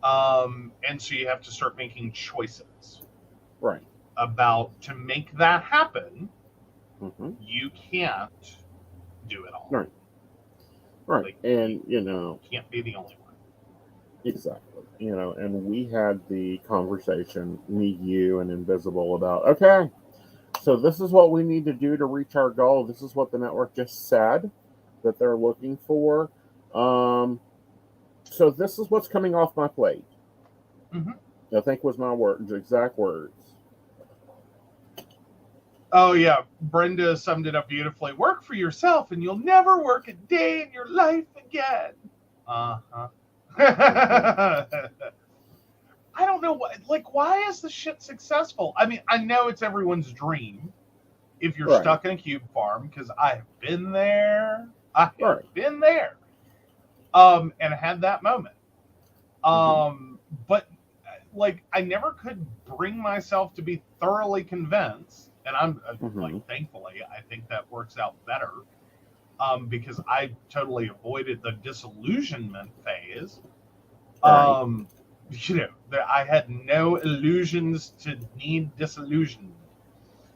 And so you have to start making choices. Right. About to make that happen, mm-hmm. you can't do it all. Right. Right. Like, and you can't be the only one. Exactly. And we had the conversation, me, you, and Invisible, about, okay, so this is what we need to do to reach our goal. This is what the network just said that they're looking for. So this is what's coming off my plate. Mm-hmm. I think was my exact words. Oh, yeah. Brenda summed it up beautifully. Work for yourself and you'll never work a day in your life again. Uh-huh. I don't know why is this shit successful? I mean, I know it's everyone's dream if you're stuck in a cube farm, because I've been there. Been there. And had that moment. But I never could bring myself to be thoroughly convinced, and I'm thankfully, I think that works out better. Because I totally avoided the disillusionment phase. I had no illusions to need disillusioned.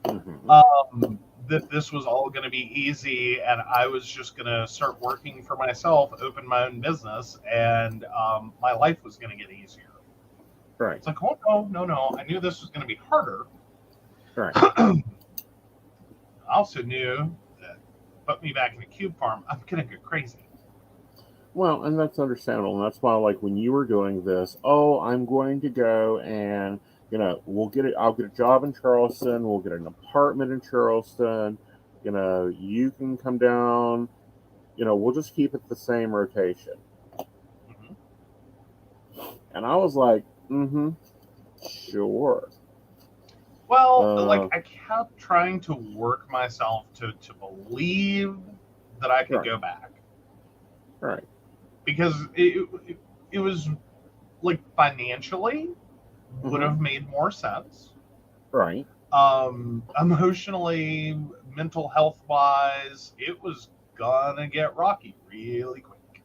That this was all going to be easy, and I was just going to start working for myself, open my own business, and my life was going to get easier. Right. It's like, oh, no. I knew this was going to be harder. Right. I also knew that put me back in a cube farm, I'm going to go crazy. Well, and that's understandable. And that's why, when you were doing this, I'm going to go and, we'll get it. I'll get a job in Charleston. We'll get an apartment in Charleston. You can come down. We'll just keep it the same rotation. Mm-hmm. And I was like, sure. Well, I kept trying to work myself to believe that I could go back. Right. Because it was financially would have made more sense. Right. Emotionally, mental health wise, it was gonna get rocky really quick.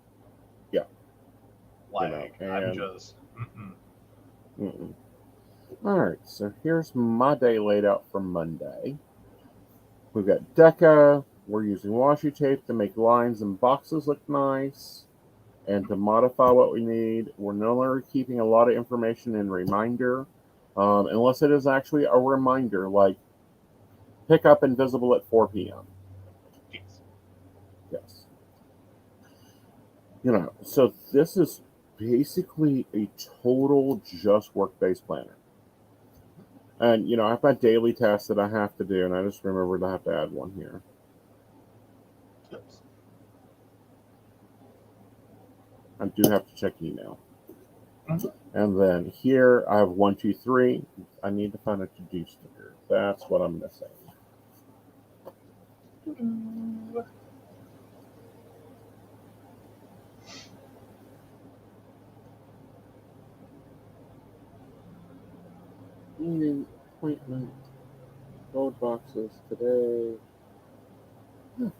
Yeah. I'm just. All right, so here's my day laid out for Monday. We've got Deca. We're using washi tape to make lines and boxes look nice and to modify what we need. We're no longer keeping a lot of information in reminder, unless it is actually a reminder, like pick up Invisible at 4 p.m. Yes. So this is basically a total just work-based planner. And, I have my daily tasks that I have to do, and I just remembered I have to add one here. Oops. I do have to check email. And then here I have 1, 2, 3. I need to find a to-do sticker. That's what I'm missing. Meeting appointment. Gold boxes today.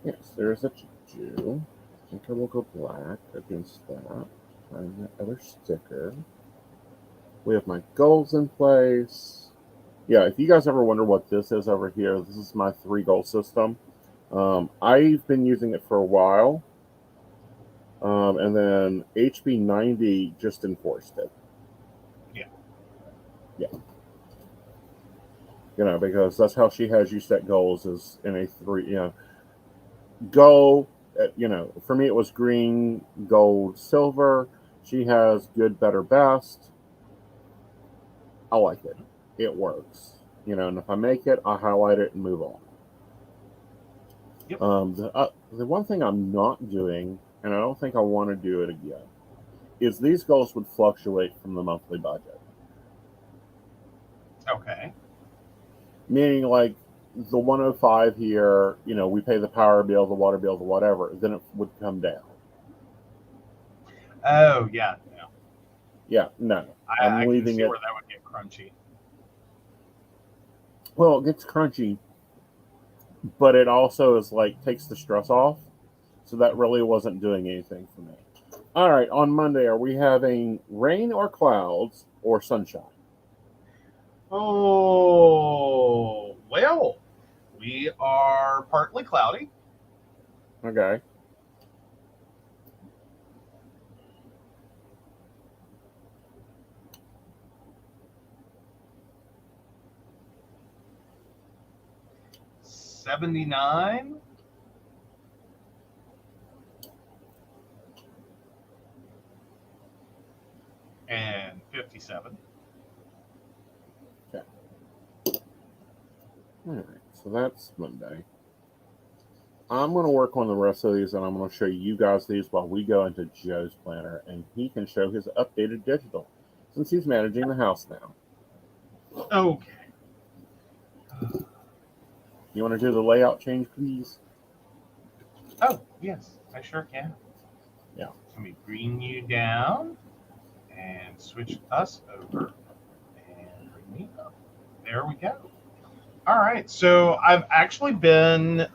Yes, there's a to-do. I think I will go black against that. Find that other sticker. We have my goals in place. Yeah, if you guys ever wonder what this is over here, this is my 3-goal system. I've been using it for a while. And then HB90 just enforced it. Yeah. Because that's how she has you set goals, is in a 3, go, for me it was green, gold, silver. She has good, better, best. I like it. It works. And if I make it, I highlight it and move on. Yep. The one thing I'm not doing, and I don't think I want to do it again, is these goals would fluctuate from the monthly budget. Okay. Meaning, like, the 105 here, we pay the power bill, the water bill, the whatever, then it would come down. Oh, yeah. No. Yeah, no. I can leaving see it. where that would get crunchy. Well, it gets crunchy, but it also is like takes the stress off. So that really wasn't doing anything for me. All right, on Monday, are we having rain or clouds or sunshine? Oh, well, we are partly cloudy. Okay. $79 and 57. Okay. All right, so that's Monday. I'm going to work on the rest of these, and I'm going to show you guys these while we go into Joe's planner, and he can show his updated digital, since he's managing the house now. Okay. You want to do the layout change, please? Oh, yes, I sure can. Yeah. Let me bring you down and switch us over and bring me up. There we go. All right, so I've actually been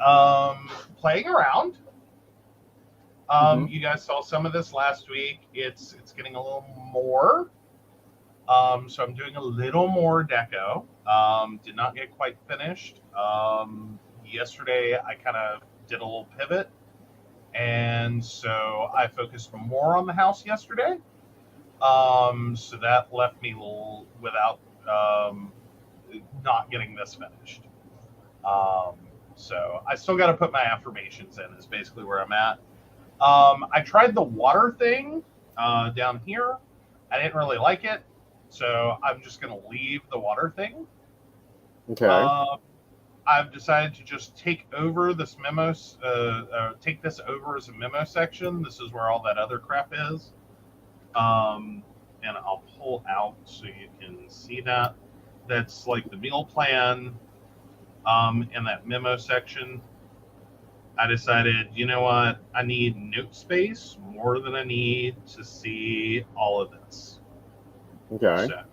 playing around. You guys saw some of this last week. It's getting a little more. So I'm doing a little more deco. Did not get quite finished. Yesterday I kind of did a little pivot, and so I focused more on the house yesterday. So that left me without not getting this finished. So I still got to put my affirmations in, is basically where I'm at. I tried the water thing down here. I didn't really like it, so I'm just going to leave the water thing. Okay. I've decided to just take over this take this over as a memo section. This is where all that other crap is. And I'll pull out so you can see that. That's like the meal plan. In that memo section, I decided, you know what? I need note space more than I need to see all of this. Okay. So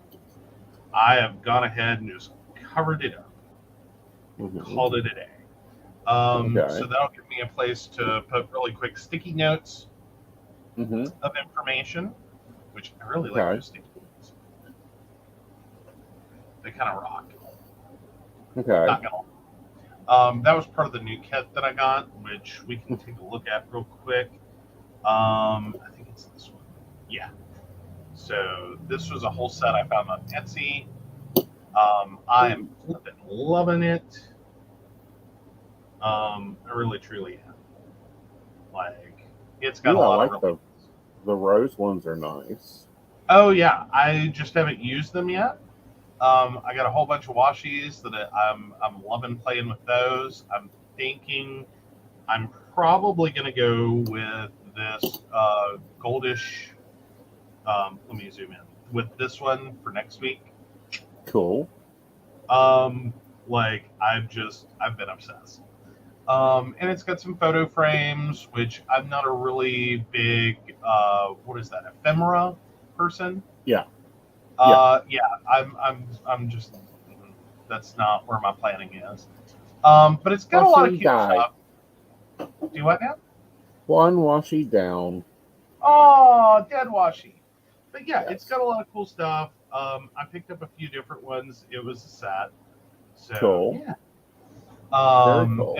I have gone ahead and just covered it up. Called it a day. So that'll give me a place to put really quick sticky notes of information, which I really like those sticky notes. They kind of rock. Okay. Not gonna lie. That was part of the new kit that I got, which we can take a look at real quick. I think it's this one. Yeah. So this was a whole set I found on Etsy. I am flipping loving it. I really truly am. Like, it's got a lot I of like the rose ones are nice. Oh yeah, I just haven't used them yet. I got a whole bunch of washies that I'm loving playing with those. I'm thinking I'm probably going to go with this goldish. Let me zoom in with this one for next week. Cool. Like I've been obsessed. And it's got some photo frames, which I'm not a really big what is that, ephemera person. Yeah. I'm just, that's not where my planning is. But it's got a lot of cute stuff. Do what now? One washi down. Oh, dead washi. But yeah, Yes. It's got a lot of cool stuff. I picked up a few different ones. It was a set. So Cool. yeah. Very cool.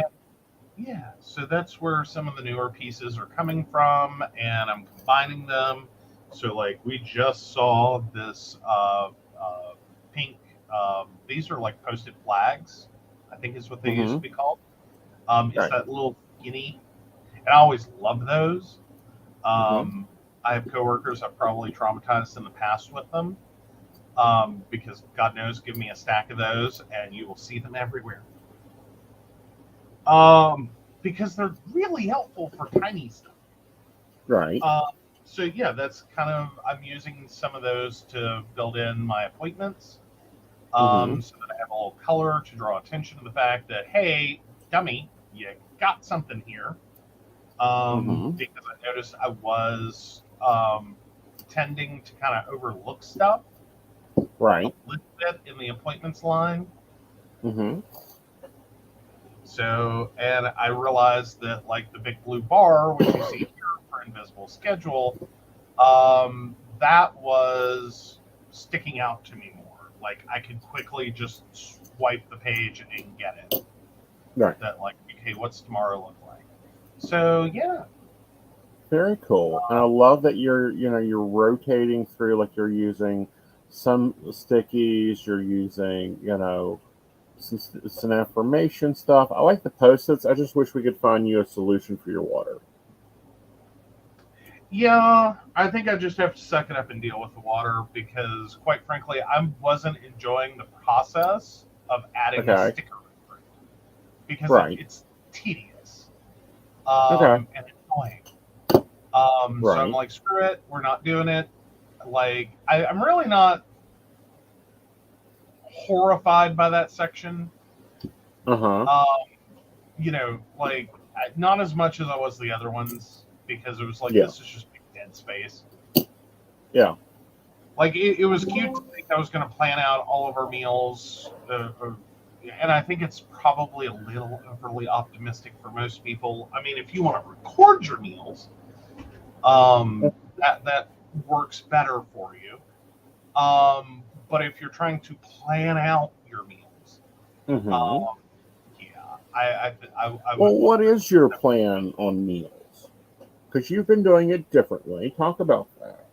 Yeah, so that's where some of the newer pieces are coming from, and I'm combining them. So, like, we just saw this pink. These are like posted flags, I think is what they used to be called. It's that little skinny, and I always love those. I have coworkers I've probably traumatized in the past with them, because God knows, give me a stack of those and you will see them everywhere. Because they're really helpful for tiny stuff. Right. So yeah, that's kind of, I'm using some of those to build in my appointments, so that I have a little color to draw attention to the fact that, hey, dummy, you got something here. Because I noticed I was tending to kind of overlook stuff Right. a little bit in the appointments line. So, and I realized that, like, the big blue bar, which you see here for invisible schedule, that was sticking out to me more. Like, I could quickly just swipe the page and get it. Right. That, like, okay, what's tomorrow look like? So, yeah. Very cool. And I love that you're rotating through, like you're using some stickies, you're using, some affirmation stuff. I like the post-its. I just wish we could find you a solution for your water. Yeah, I think I just have to suck it up and deal with the water because, quite frankly, I wasn't enjoying the process of adding a Okay. sticker because Right. it's tedious Okay. and annoying. So I'm Right. like, screw it, we're not doing it. Like, I'm really not horrified by that section. Like, not as much as I was the other ones because it was like, Yeah. this is just big dead space. Yeah. Like, it was cute to think I was going to plan out all of our meals, and I think it's probably a little overly optimistic for most people. I mean, if you want to record your meals, that works better for you. But if you're trying to plan out your meals, yeah, I Well, would. what is your plan on meals? Because you've been doing it differently. Talk about that.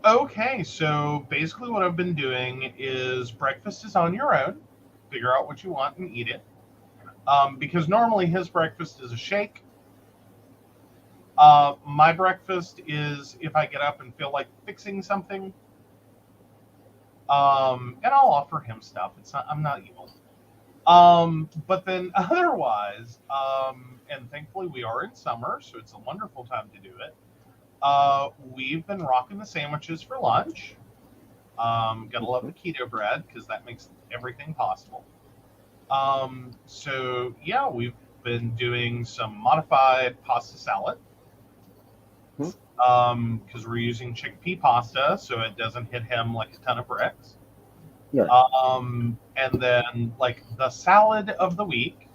Okay, so basically what I've been doing is breakfast is on your own. Figure out what you want and eat it. Because normally his breakfast is a shake. My breakfast is if I get up and feel like fixing something. And I'll offer him stuff. I'm not evil. But then otherwise, and thankfully we are in summer, so it's a wonderful time to do it. We've been rocking the sandwiches for lunch. Gotta love the keto bread because that makes everything possible. So yeah, we've been doing some modified pasta salad. Because we're using chickpea pasta, so it doesn't hit him like a ton of bricks. Yeah. And then, like, the salad of the week,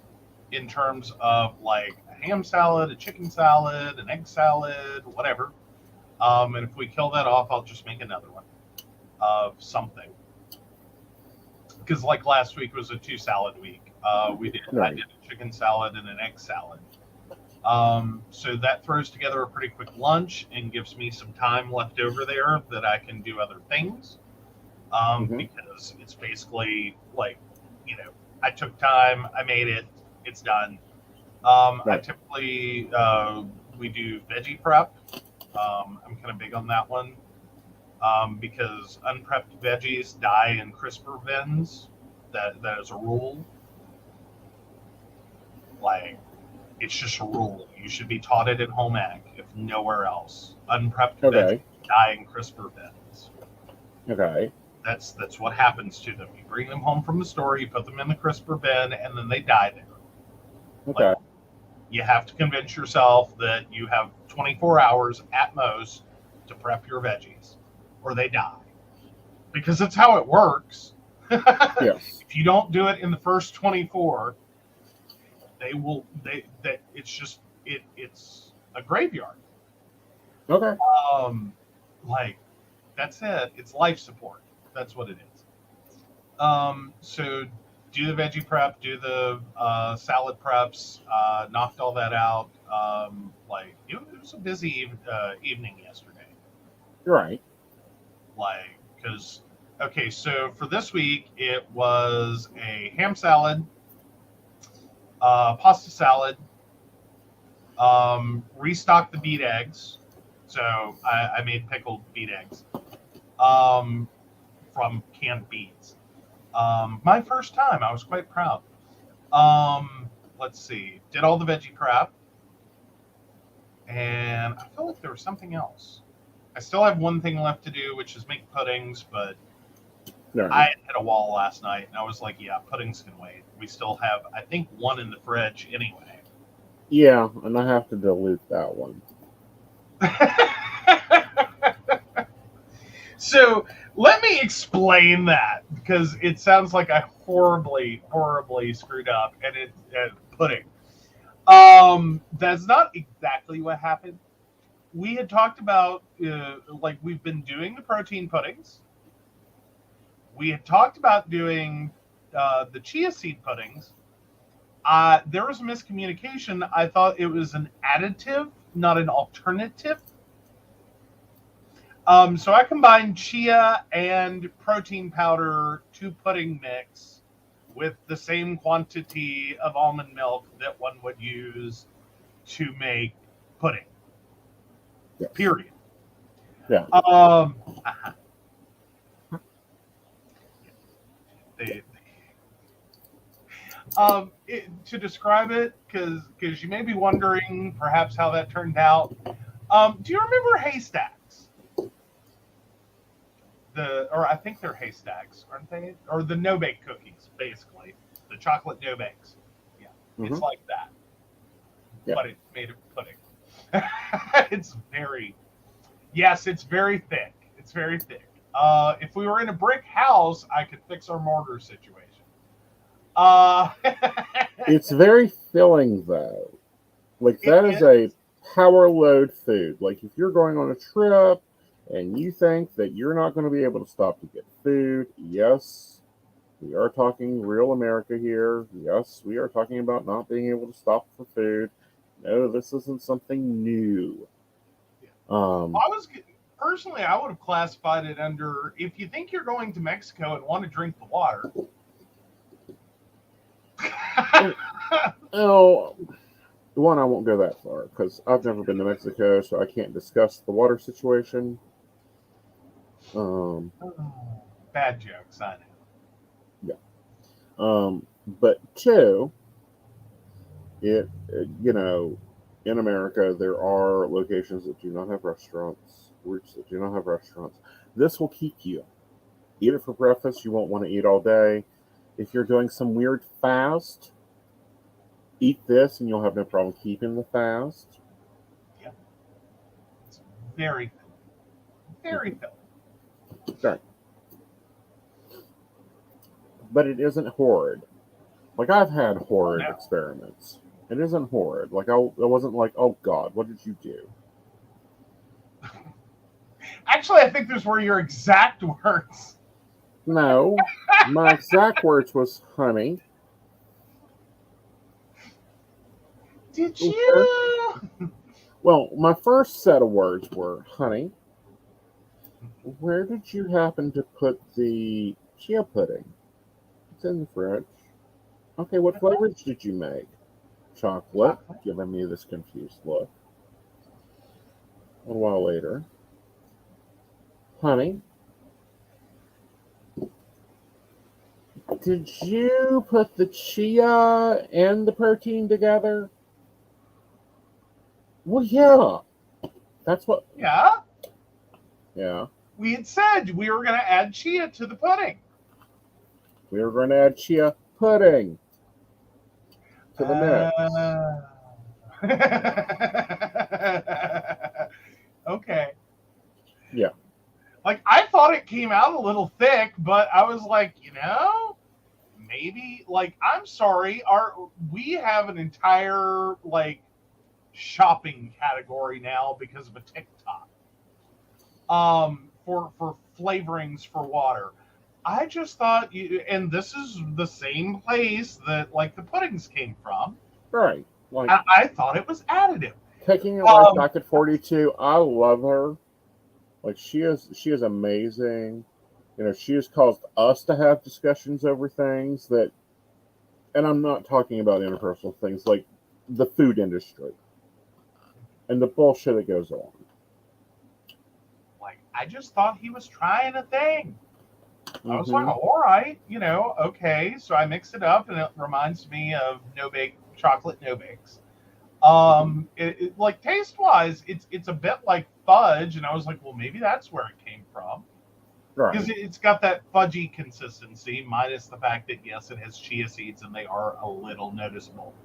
in terms of like a ham salad, a chicken salad, an egg salad, whatever. And if we kill that off, I'll just make another one of something. Because like last week was a 2-salad week. I did a chicken salad and an egg salad. So that throws together a pretty quick lunch and gives me some time left over there that I can do other things. Because it's basically like, I took time, I made it, it's done. I typically, we do veggie prep. I'm kind of big on that one. Because unprepped veggies die in crisper bins. That is a rule. Like, it's just a rule. You should be taught it in home ec, if nowhere else. Unprepped veggies die in crisper bins. Okay. That's what happens to them. You bring them home from the store, you put them in the crisper bin, and then they die there. Okay. Like, you have to convince yourself that you have 24 hours at most to prep your veggies, or they die. Because that's how it works. Yes. If you don't do it in the first 24, it's a graveyard. Okay. Like, that's it. It's life support. That's what it is. So do the veggie prep, do the salad preps, knocked all that out. It was a busy evening yesterday. Right. Like, because, okay, so for this week, it was a ham salad, pasta salad, restocked the beet eggs. So I made pickled beet eggs from canned beets. My first time. I was quite proud. Let's see. Did all the veggie prep. And I feel like there was something else. I still have one thing left to do, which is make puddings, but I hit a wall last night, and I was like, yeah, puddings can wait. We still have, I think, one in the fridge anyway. Yeah, and I have to delete that one. So let me explain that, because it sounds like I horribly, horribly screwed up, and pudding. That's not exactly what happened. We had talked about, like, we've been doing the protein puddings. We had talked about doing the chia seed puddings. There was a miscommunication. I thought it was an additive, not an alternative. So I combined chia and protein powder to pudding mix with the same quantity of almond milk that one would use to make pudding. Yes. Period. Yeah. To describe it, because you may be wondering perhaps how that turned out. Do you remember haystacks? Or I think they're haystacks, aren't they? Or the no-bake cookies, basically. The chocolate no-bakes. Yeah, It's like that. Yeah. But it's made of pudding. It's very thick. It's very thick. If we were in a brick house, I could fix our mortar situation. It's very filling, though. Like, that is a power load food. Like, if you're going on a trip and you think that you're not going to be able to stop to get food, yes, we are talking real America here. Yes, we are talking about not being able to stop for food. No, this isn't something new. Personally, I would have classified it under, if you think you're going to Mexico and want to drink the water. One, I won't go that far because I've never been to Mexico, so I can't discuss the water situation. Bad jokes, I know. Yeah. But two, in America, there are locations that do not have restaurants, routes that do not have restaurants. This will keep you. Eat it for breakfast. You won't want to eat all day. If you're doing some weird fast, eat this and you'll have no problem keeping the fast. Yeah. It's very thin. Very thin. Right. But it isn't horrid. Like, I've had horrid experiments. It isn't horrid. Like, I wasn't like, oh God, what did you do? Actually, I think those were your exact words. No. My exact words was honey. Did you? Well, my first set of words were, honey, where did you happen to put the chia pudding? It's in the fridge. Okay, what flavors did you make? Chocolate, giving me this confused look. A little while later, honey, did you put the chia and the protein together? Well, yeah. That's what... Yeah? Yeah. We had said we were going to add chia to the pudding. We were going to add chia pudding to the mix. Okay. Yeah. Like, I thought it came out a little thick, but I was like, maybe, like, I'm sorry, we have an entire, like, shopping category now because of a TikTok for flavorings for water. I just thought, and this is the same place that, like, the puddings came from. Right. Like, I thought it was additive. Taking it right back at 42, I love her. Like, she is amazing. She has caused us to have discussions over things that, and I'm not talking about interpersonal things, like the food industry and the bullshit that goes on. I just thought he was trying a thing. I was like, Mhm. all right, okay. So I mix it up, and it reminds me of no bake chocolate no bakes. Like taste wise, it's a bit like fudge, and I was like, well, maybe that's where it came from because Right. it's got that fudgy consistency, minus the fact that yes, it has chia seeds and they are a little noticeable.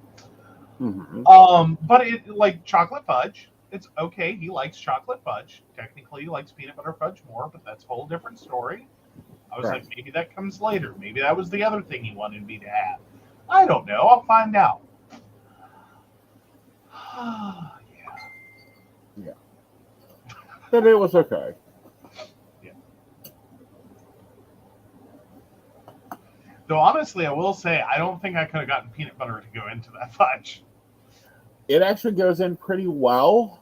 Mhm. But it like chocolate fudge. It's okay. He likes chocolate fudge. Technically, he likes peanut butter fudge more, but that's a whole different story. I was Right. like, maybe that comes later. Maybe that was the other thing he wanted me to have. I don't know. I'll find out. Yeah. But it was okay. Yeah. Though honestly, I will say I don't think I could have gotten peanut butter to go into that fudge. It actually goes in pretty well.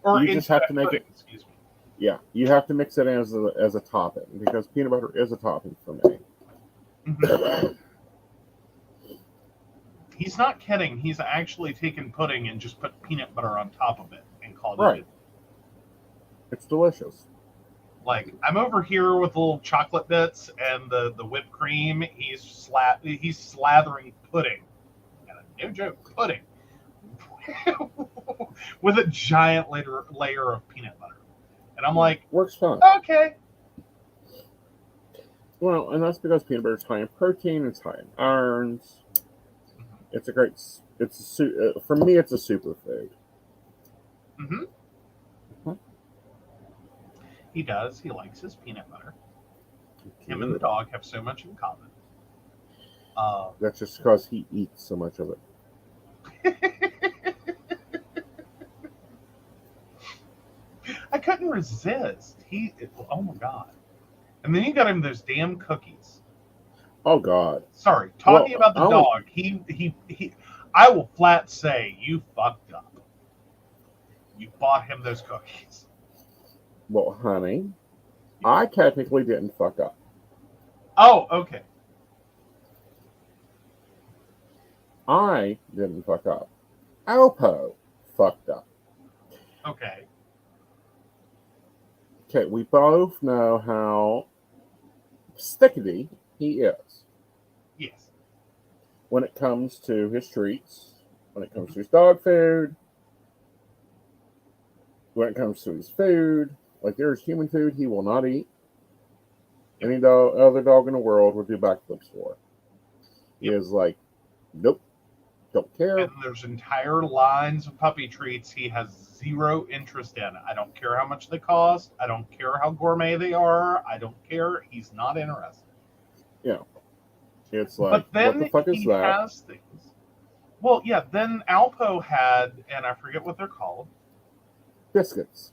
Or You into just have that to make pudding, it. excuse me. Yeah, you have to mix it in as a topping because peanut butter is a topping for me. Mhm. He's not kidding. He's actually taken pudding and just put peanut butter on top of it and called it. Right. It's delicious. Like I'm over here with the little chocolate bits and the whipped cream. He's slathering pudding. No joke, pudding with a giant layer of peanut butter. And I'm like, Works fine. okay. Well, and that's because peanut butter is high in protein, it's high in irons. It's a great. For me, it's a superfood. Mm-hmm. He does. He likes his peanut butter. Him and the dog have so much in common. That's just because he eats so much of it. I couldn't resist. Oh my god. And then you got him those damn cookies. Oh God. Sorry, talking about the dog. I will flat say you fucked up. You bought him those cookies. Well, honey, I technically didn't fuck up. Oh, okay. I didn't fuck up. Alpo fucked up. Okay. Okay, we both know how stickety he is. Yes. When it comes to his treats, when it comes to his dog food, when it comes to his food, like there's human food he will not eat. Any other dog in the world will do backflips for. He is like, nope, don't care. And there's entire lines of puppy treats he has zero interest in. I don't care how much they cost. I don't care how gourmet they are. I don't care. He's not interested. Yeah. It's like, but then what the fuck is that? Has things. Well, yeah, then Alpo had, and I forget what they're called. Biscuits.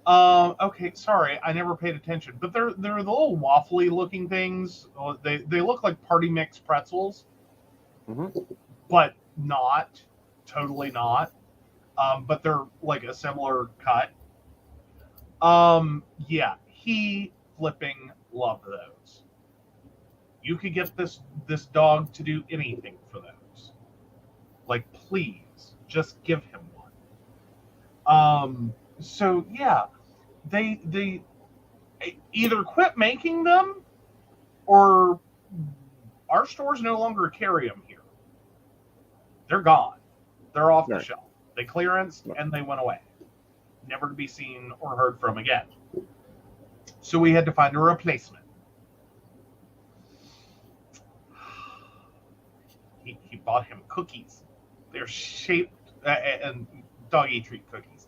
Okay, sorry, I never paid attention. But they're the little waffly looking things. They look like party mix pretzels. Mm-hmm. But not, totally not. But they're like a similar cut. Yeah, he flipping loved those. You could get this dog to do anything for those. Like, please, just give him one. So yeah, they either quit making them, or our stores no longer carry them here. They're gone. They're off the shelf. They clearanced and they went away, never to be seen or heard from again. So we had to find a replacement. He bought him cookies. They're shaped and doggy treat cookies.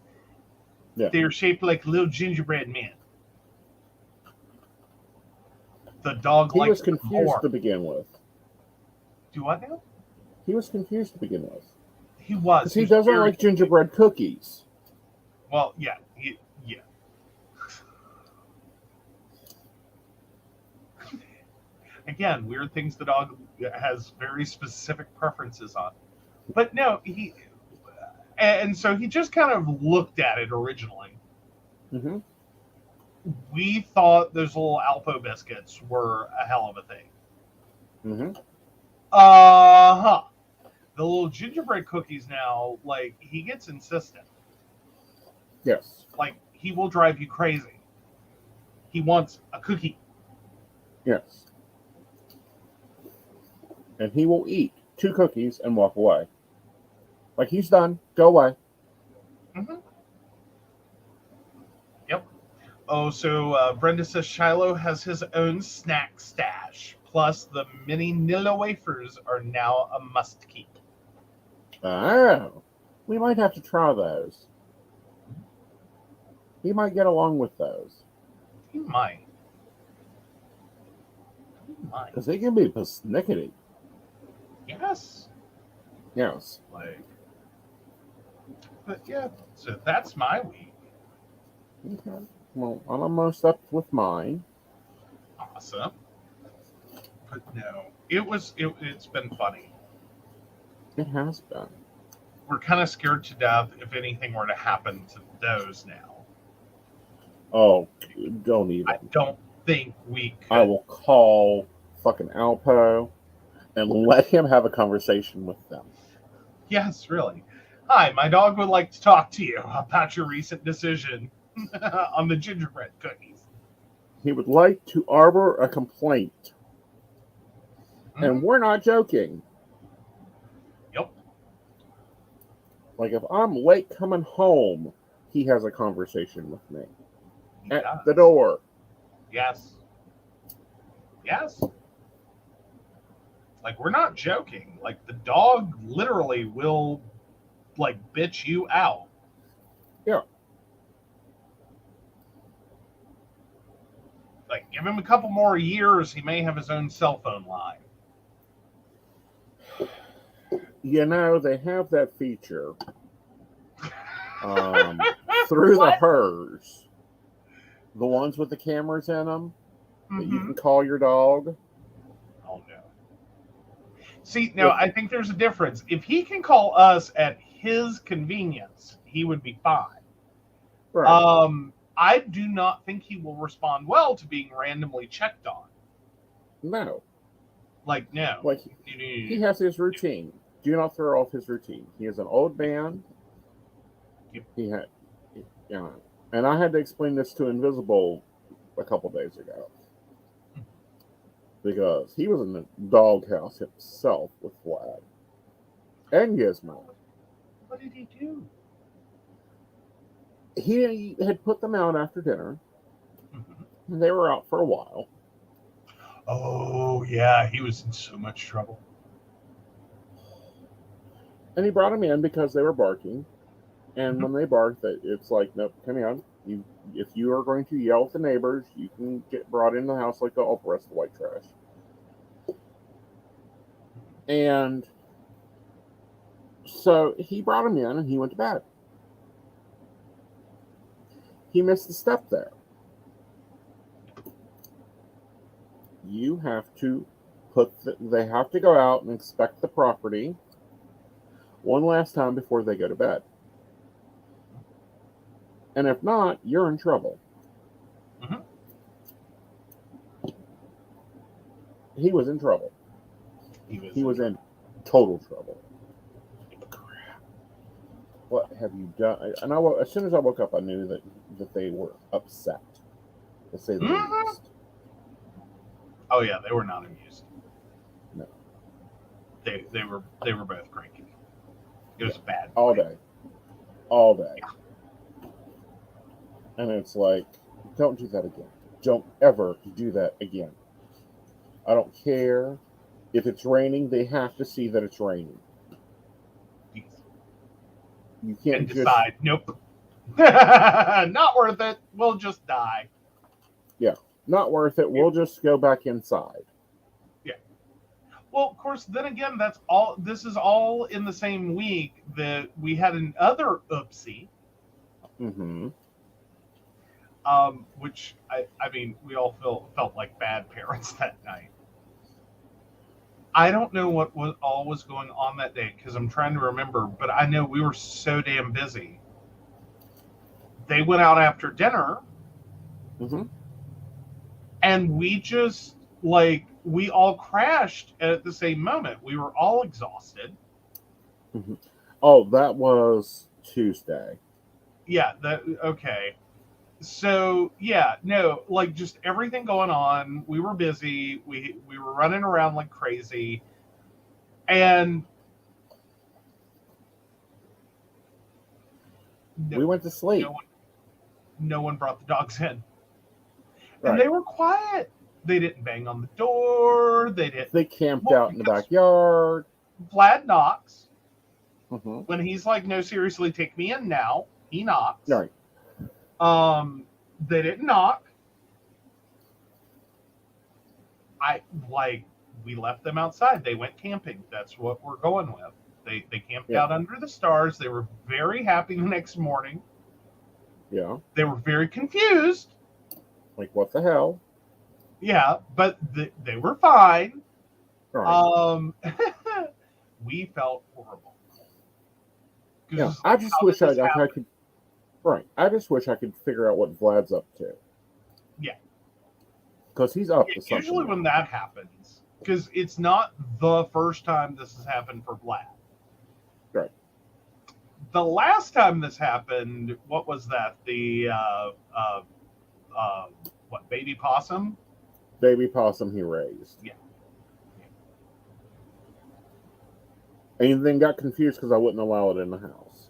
Yeah. They're shaped like little gingerbread men. The dog he was confused to begin with. Do what now? He was confused to begin with. He was. Because he doesn't like gingerbread cookies. Well, yeah. Again, weird things the dog has very specific preferences on. But no, and so he just kind of looked at it originally. Mm-hmm. We thought those little Alpo biscuits were a hell of a thing. Mm-hmm. The little gingerbread cookies now, like, he gets insistent. Yes. Like, he will drive you crazy. He wants a cookie. Yes. And he will eat 2 cookies and walk away. Like, he's done. Go away. Mm-hmm. Yep. Oh, so Brenda says Shiloh has his own snack stash. Plus, the mini Nilla wafers are now a must keep. Oh. We might have to try those. He might get along with those. He might. He might. Because they can be persnickety. Yes. Yes. Like, but yeah, so that's my week. Okay. Well, I'm almost up with mine. Awesome. But no, it's been funny. It has been. We're kind of scared to death if anything were to happen to those now. Oh, don't even. I don't think we could. I will call fucking Alpo and let him have a conversation with them. Yes, really. Hi, my dog would like to talk to you about your recent decision on the gingerbread cookies. He would like to arbor a complaint. And we're not joking. Yep. Like, if I'm late coming home, he has a conversation with me. At the door. Yes. Yes. Like, we're not joking. Like, the dog literally will, like, bitch you out. Yeah. Like, give him a couple more years, he may have his own cell phone line. You know, they have that feature through the hers. The ones with the cameras in them that you can call your dog. Oh, no. See, now, I think there's a difference. If he can call us at his convenience, he would be fine. Right. I do not think he will respond well to being randomly checked on. No. Like, no. Like, he has his routine. Do not throw off his routine. He is an old man. Yep. He had, yeah. And I had to explain this to Invisible a couple days ago. Because he was in the doghouse himself with Vlad. And Gizmo. What did he do? He had put them out after dinner. And they were out for a while. Oh, yeah. He was in so much trouble. And he brought them in because they were barking. And when they barked, it's like, nope, come on. If you are going to yell at the neighbors, you can get brought in the house like all the rest of the white trash. And so he brought him in and he went to bed. He missed a step there. You have to they have to go out and inspect the property one last time before they go to bed. And if not, you're in trouble. He was in trouble. He was in total trouble. Crap. What have you done? And as soon as I woke up, I knew that they were upset, to say the least. Oh yeah, they were not amused. No. They were both cranky. It was bad. All day. Yeah. And it's like, don't do that again. Don't ever do that again. I don't care if it's raining. They have to see that it's raining. Yes. You can't decide. Nope. Not worth it. We'll just die. Yeah. Not worth it. We'll just go back inside. Yeah. Well, of course, then again, that's all. This is all in the same week that we had another oopsie. Which I mean, we all felt like bad parents that night. I don't know what was going on that day because I'm trying to remember, but I know we were so damn busy. They went out after dinner. And we just, we all crashed at the same moment. We were all exhausted. Oh, that was Tuesday. Yeah, okay. So yeah, no, like just everything going on. We were busy. We were running around like crazy, and We went to sleep. No one brought the dogs in, Right. and they were quiet. They didn't bang on the door. They didn't. They camped out in the backyard. Vlad knocks. Mm-hmm. When he's like, "No, seriously, take me in now." He knocks. Right. They didn't knock. We left them outside. They went camping. That's what we're going with. They camped out under the stars. They were very happy the next morning. Yeah. They were very confused. Like, what the hell? Yeah, but they were fine. Right. We felt horrible. Yeah, I just wish I could. Right. I just wish I could figure out what Vlad's up to. Yeah. Because he's up to something. Usually when that happens, because it's not the first time this has happened for Vlad. Right. The last time this happened, what was that? The baby possum? Baby possum he raised. Yeah. And then got confused because I wouldn't allow it in the house.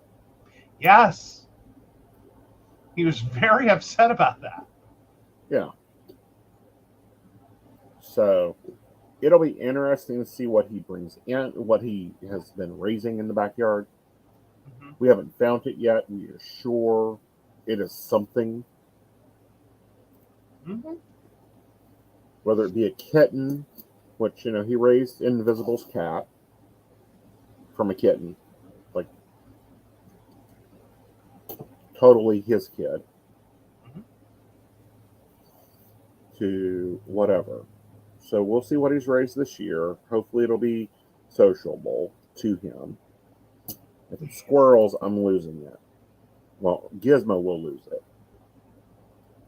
Yes. He was very upset about that. Yeah. So it'll be interesting to see what he brings in, what he has been raising in the backyard. Mm-hmm. We haven't found it yet. We are sure it is something. Mm-hmm. Whether it be a kitten, which, he raised Invisible's cat from a kitten. Like, totally his kid. Mm-hmm. To whatever. So we'll see what he's raised this year. Hopefully it'll be sociable to him. If it's squirrels, I'm losing it. Well, Gizmo will lose it.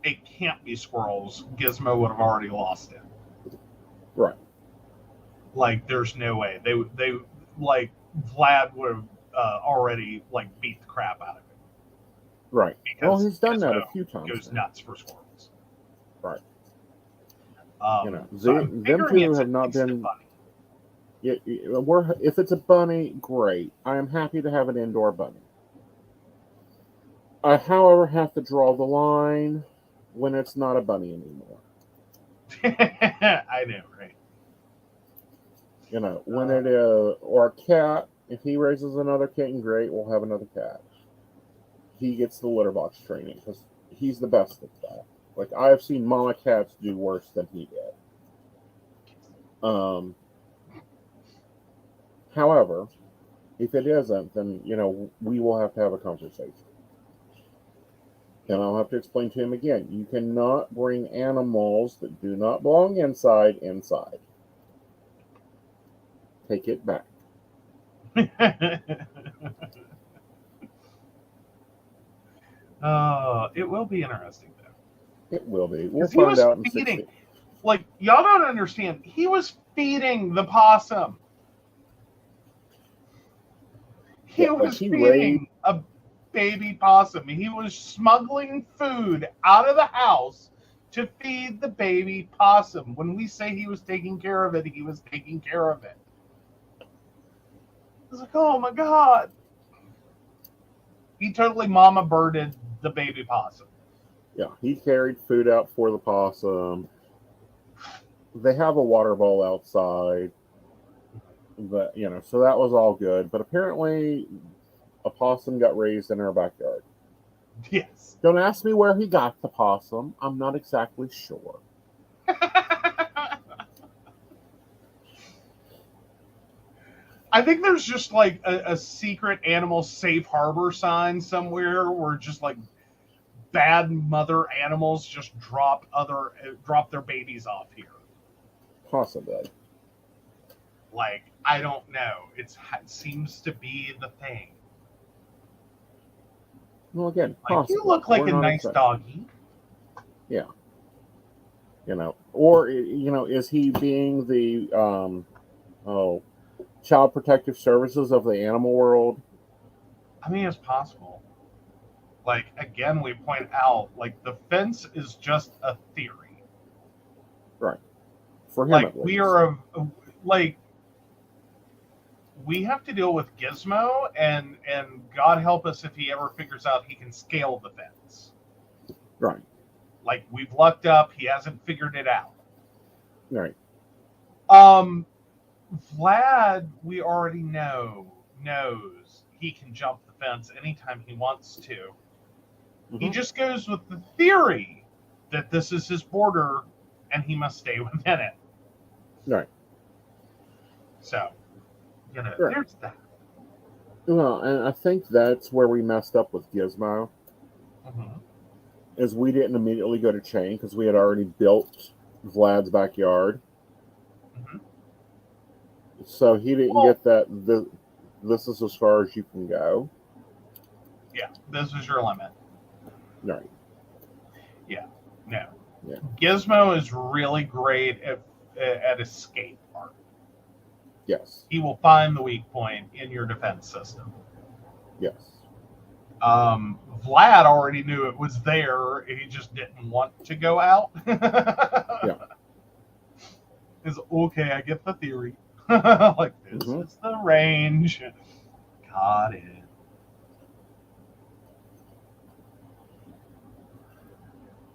It can't be squirrels. Gizmo would have already lost it. Right. Like, there's no way. They like, Vlad would have already, like, beat the crap out of it. Right. Because well, he's done Gizmo that a few times. Goes nuts for squirrels. Right. So them two have not been. If it's a bunny, great. I am happy to have an indoor bunny. I, however, have to draw the line when it's not a bunny anymore. I know, right? When it is, or a cat, if he raises another kitten, great, we'll have another cat. He gets the litter box training because he's the best at that. Like, I have seen mama cats do worse than he did. However, if it isn't, then, we will have to have a conversation. And I'll have to explain to him again, you cannot bring animals that do not belong inside. Take it back. It will be interesting, though. It will be. We'll find out in 6 weeks. Like, y'all don't understand. He was feeding the possum. He was feeding a baby possum. He was smuggling food out of the house to feed the baby possum. When we say he was taking care of it, he was taking care of it. I was like, oh my God. He totally mama birded the baby possum. Yeah, he carried food out for the possum. They have a water bowl outside. But, so that was all good. But apparently a possum got raised in our backyard. Yes. Don't ask me where he got the possum. I'm not exactly sure. I think there's just like a secret animal safe harbor sign somewhere where just like bad mother animals just drop their babies off here. Possibly. Like, I don't know. It seems to be the thing. Well, again, like, you look like a nice doggy. Yeah. Or, is he being the, Child Protective Services of the animal world? I mean, it's possible. Like, again, we point out, like, the fence is just a theory. Right. For him, Like, at least. we are, like, we have to deal with Gizmo, and God help us if he ever figures out he can scale the fence. Right. Like, we've lucked up, he hasn't figured it out. Right. Vlad, we already knows he can jump the fence anytime he wants to. Mm-hmm. He just goes with the theory that this is his border and he must stay within it. Right. So, you know, Right. there's that. Well, and I think that's where we messed up with Gizmo, Mm-hmm. is we didn't immediately go to chain because we had already built Vlad's backyard. Mm-hmm. So he didn't get that. This is as far as you can go. Yeah, this is your limit. Right. Yeah, no. Yeah. Gizmo is really great at escape art. Yes. He will find the weak point in your defense system. Yes. Vlad already knew it was there. He just didn't want to go out. Yeah. Is okay. I get the theory. Like, this is the range. Got it.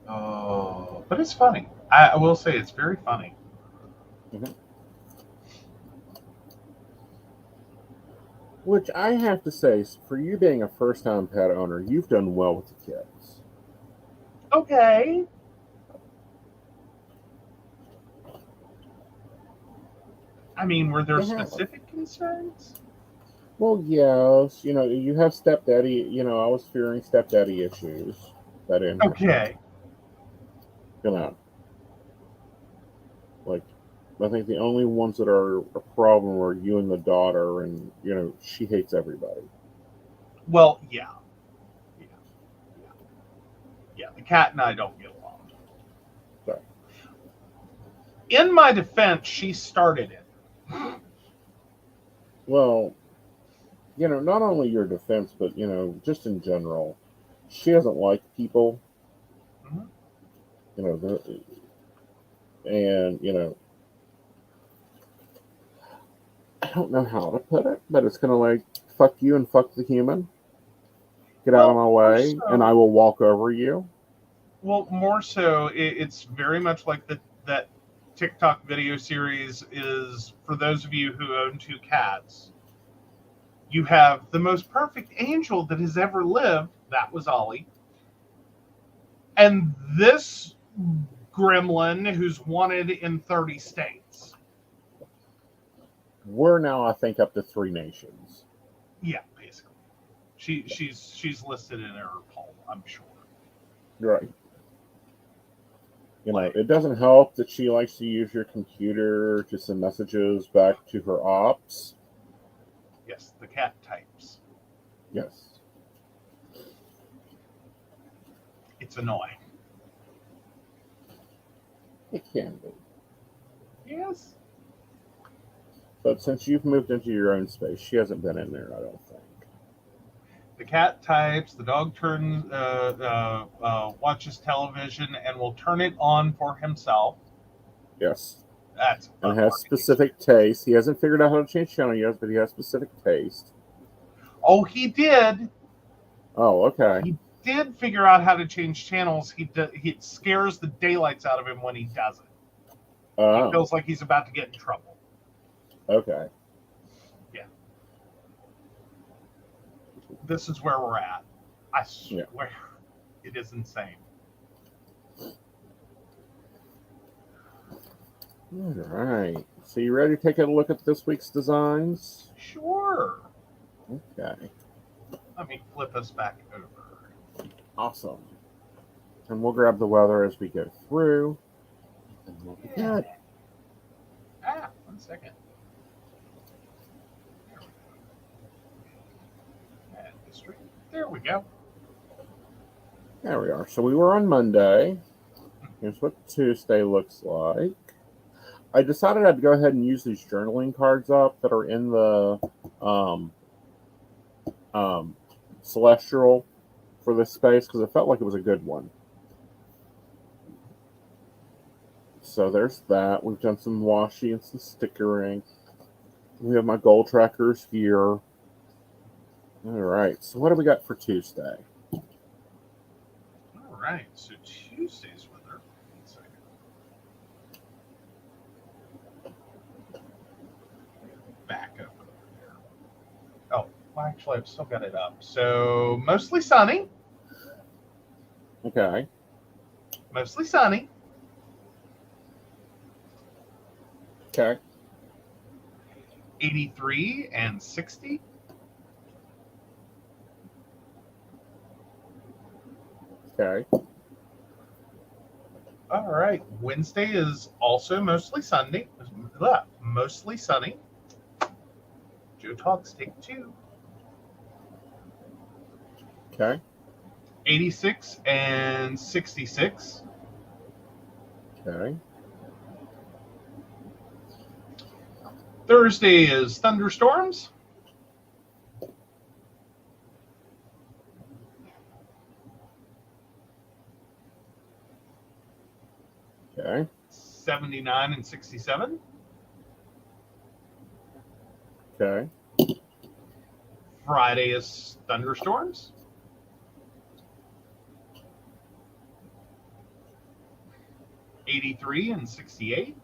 Oh, but it's funny. I will say it's very funny. Mm-hmm. Which I have to say, for you being a first-time pet owner, you've done well with the kids. Okay. I mean, were there specific concerns? Well, yes. You know, you have stepdaddy. You know, I was fearing stepdaddy issues. That didn't happen. Okay. You know, like, I think the only ones that are a problem are you and the daughter, and, you know, she hates everybody. Well, yeah. Yeah, the cat and I don't get along. Sorry. In my defense, she started it. Well, you know, not only your defense, but, you know, just in general, she doesn't like people. Mm-hmm. You know, and, you know, I don't know how to put it, but it's kind of like, fuck you and fuck the human. Get out of my way, and I will walk over you. Well, more so, it's very much like that TikTok video series is, for those of you who own 2 cats, you have the most perfect angel that has ever lived. That was Ollie. And this gremlin who's wanted in 30 states. We're now, I think, up to 3 nations. Yeah, basically. She's listed in her poll, I'm sure. Right. You know, it doesn't help that she likes to use your computer to send messages back to her ops. Yes, the cat types. Yes. It's annoying. It can be. Yes. But since you've moved into your own space, she hasn't been in there, I don't think. The cat types, the dog turns, watches television and will turn it on for himself. Yes. That's and has specific taste. He hasn't figured out how to change channel yet, but he has specific taste. Oh, he did. Oh, okay. He did figure out how to change channels. It scares the daylights out of him when he does it. He feels like he's about to get in trouble. Okay. Yeah. This is where we're at. I swear. It is insane. All right. So you ready to take a look at this week's designs? Sure. Okay. Let me flip us back over. Awesome. And we'll grab the weather as we go through. And we'll be good. 1 second. Add history. There we go. There we are. So we were on Monday. Here's what Tuesday looks like. I decided I'd go ahead and use these journaling cards up that are in the Celestial for this space because it felt like it was a good one. So there's that. We've done some washi and some stickering. We have my goal trackers here. All right. So what do we got for Tuesday? All right. So Tuesday's weather. One second. Back up over there. Oh, well, actually, I've still got it up. So mostly sunny. Okay. Mostly sunny. Okay. 83 and 60. Okay. All right. Wednesday is also mostly sunny. Mostly sunny. Joe Talks take 2. Okay. 86 and 66. Okay. Thursday is thunderstorms. Okay. 79 and 67. Okay. Friday is thunderstorms. '83 and 68.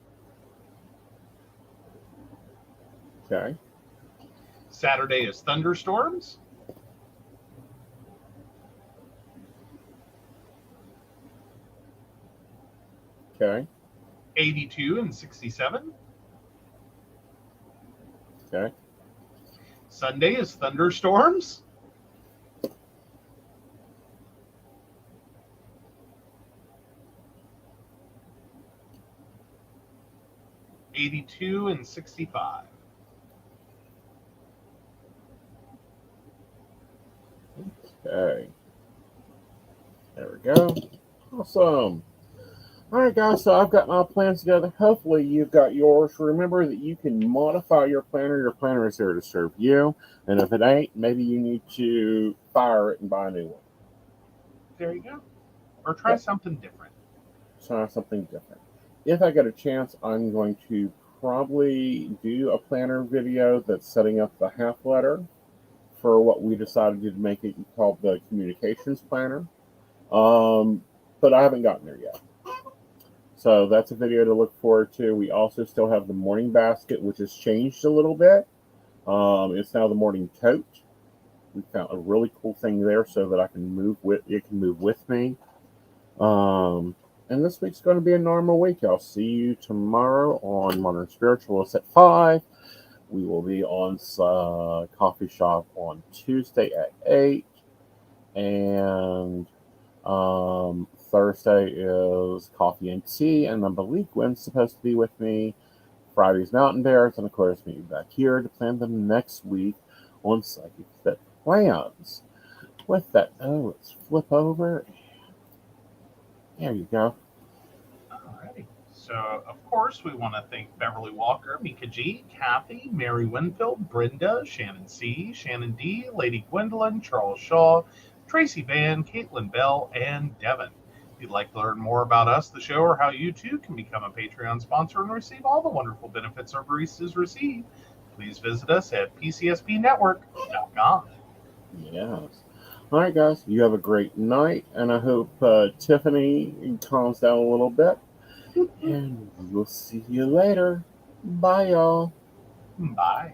Okay. Saturday is thunderstorms. Okay. 82 and 67. Okay. Sunday is thunderstorms. '82 and 65. Okay. There we go. Awesome. All right, guys, so I've got my plans together. Hopefully you've got yours. Remember that you can modify your planner. Your planner is there to serve you. And if it ain't, maybe you need to fire it and buy a new one. There you go. Or try something different. Try something different. If I get a chance, I'm going to probably do a planner video that's setting up the half letter for what we decided to make it called the communications planner. But I haven't gotten there yet. So that's a video to look forward to. We also still have the morning basket, which has changed a little bit. It's now the morning tote. We found a really cool thing there so that I can move with it, can move with me. And this week's going to be a normal week. I'll see you tomorrow on Modern Spiritualists at 5. We will be on Coffee Shop on Tuesday at 8. And Thursday is Coffee and Tea. And I believe Gwen's supposed to be with me. Friday's Mountain Bears. And of course, meet back here to plan the next week on Psychic Fit Plans. With that, let's flip over. There you go. Alrighty. So, of course, we want to thank Beverly Walker, Mika G, Kathy, Mary Winfield, Brenda, Shannon C, Shannon D, Lady Gwendolyn, Charles Shaw, Tracy Van, Caitlin Bell, and Devin. If you'd like to learn more about us, the show, or how you too can become a Patreon sponsor and receive all the wonderful benefits our baristas receive, please visit us at PCSPNetwork.com. Yes. All right, guys. You have a great night, and I hope Tiffany calms down a little bit. And we'll see you later. Bye, y'all. Bye.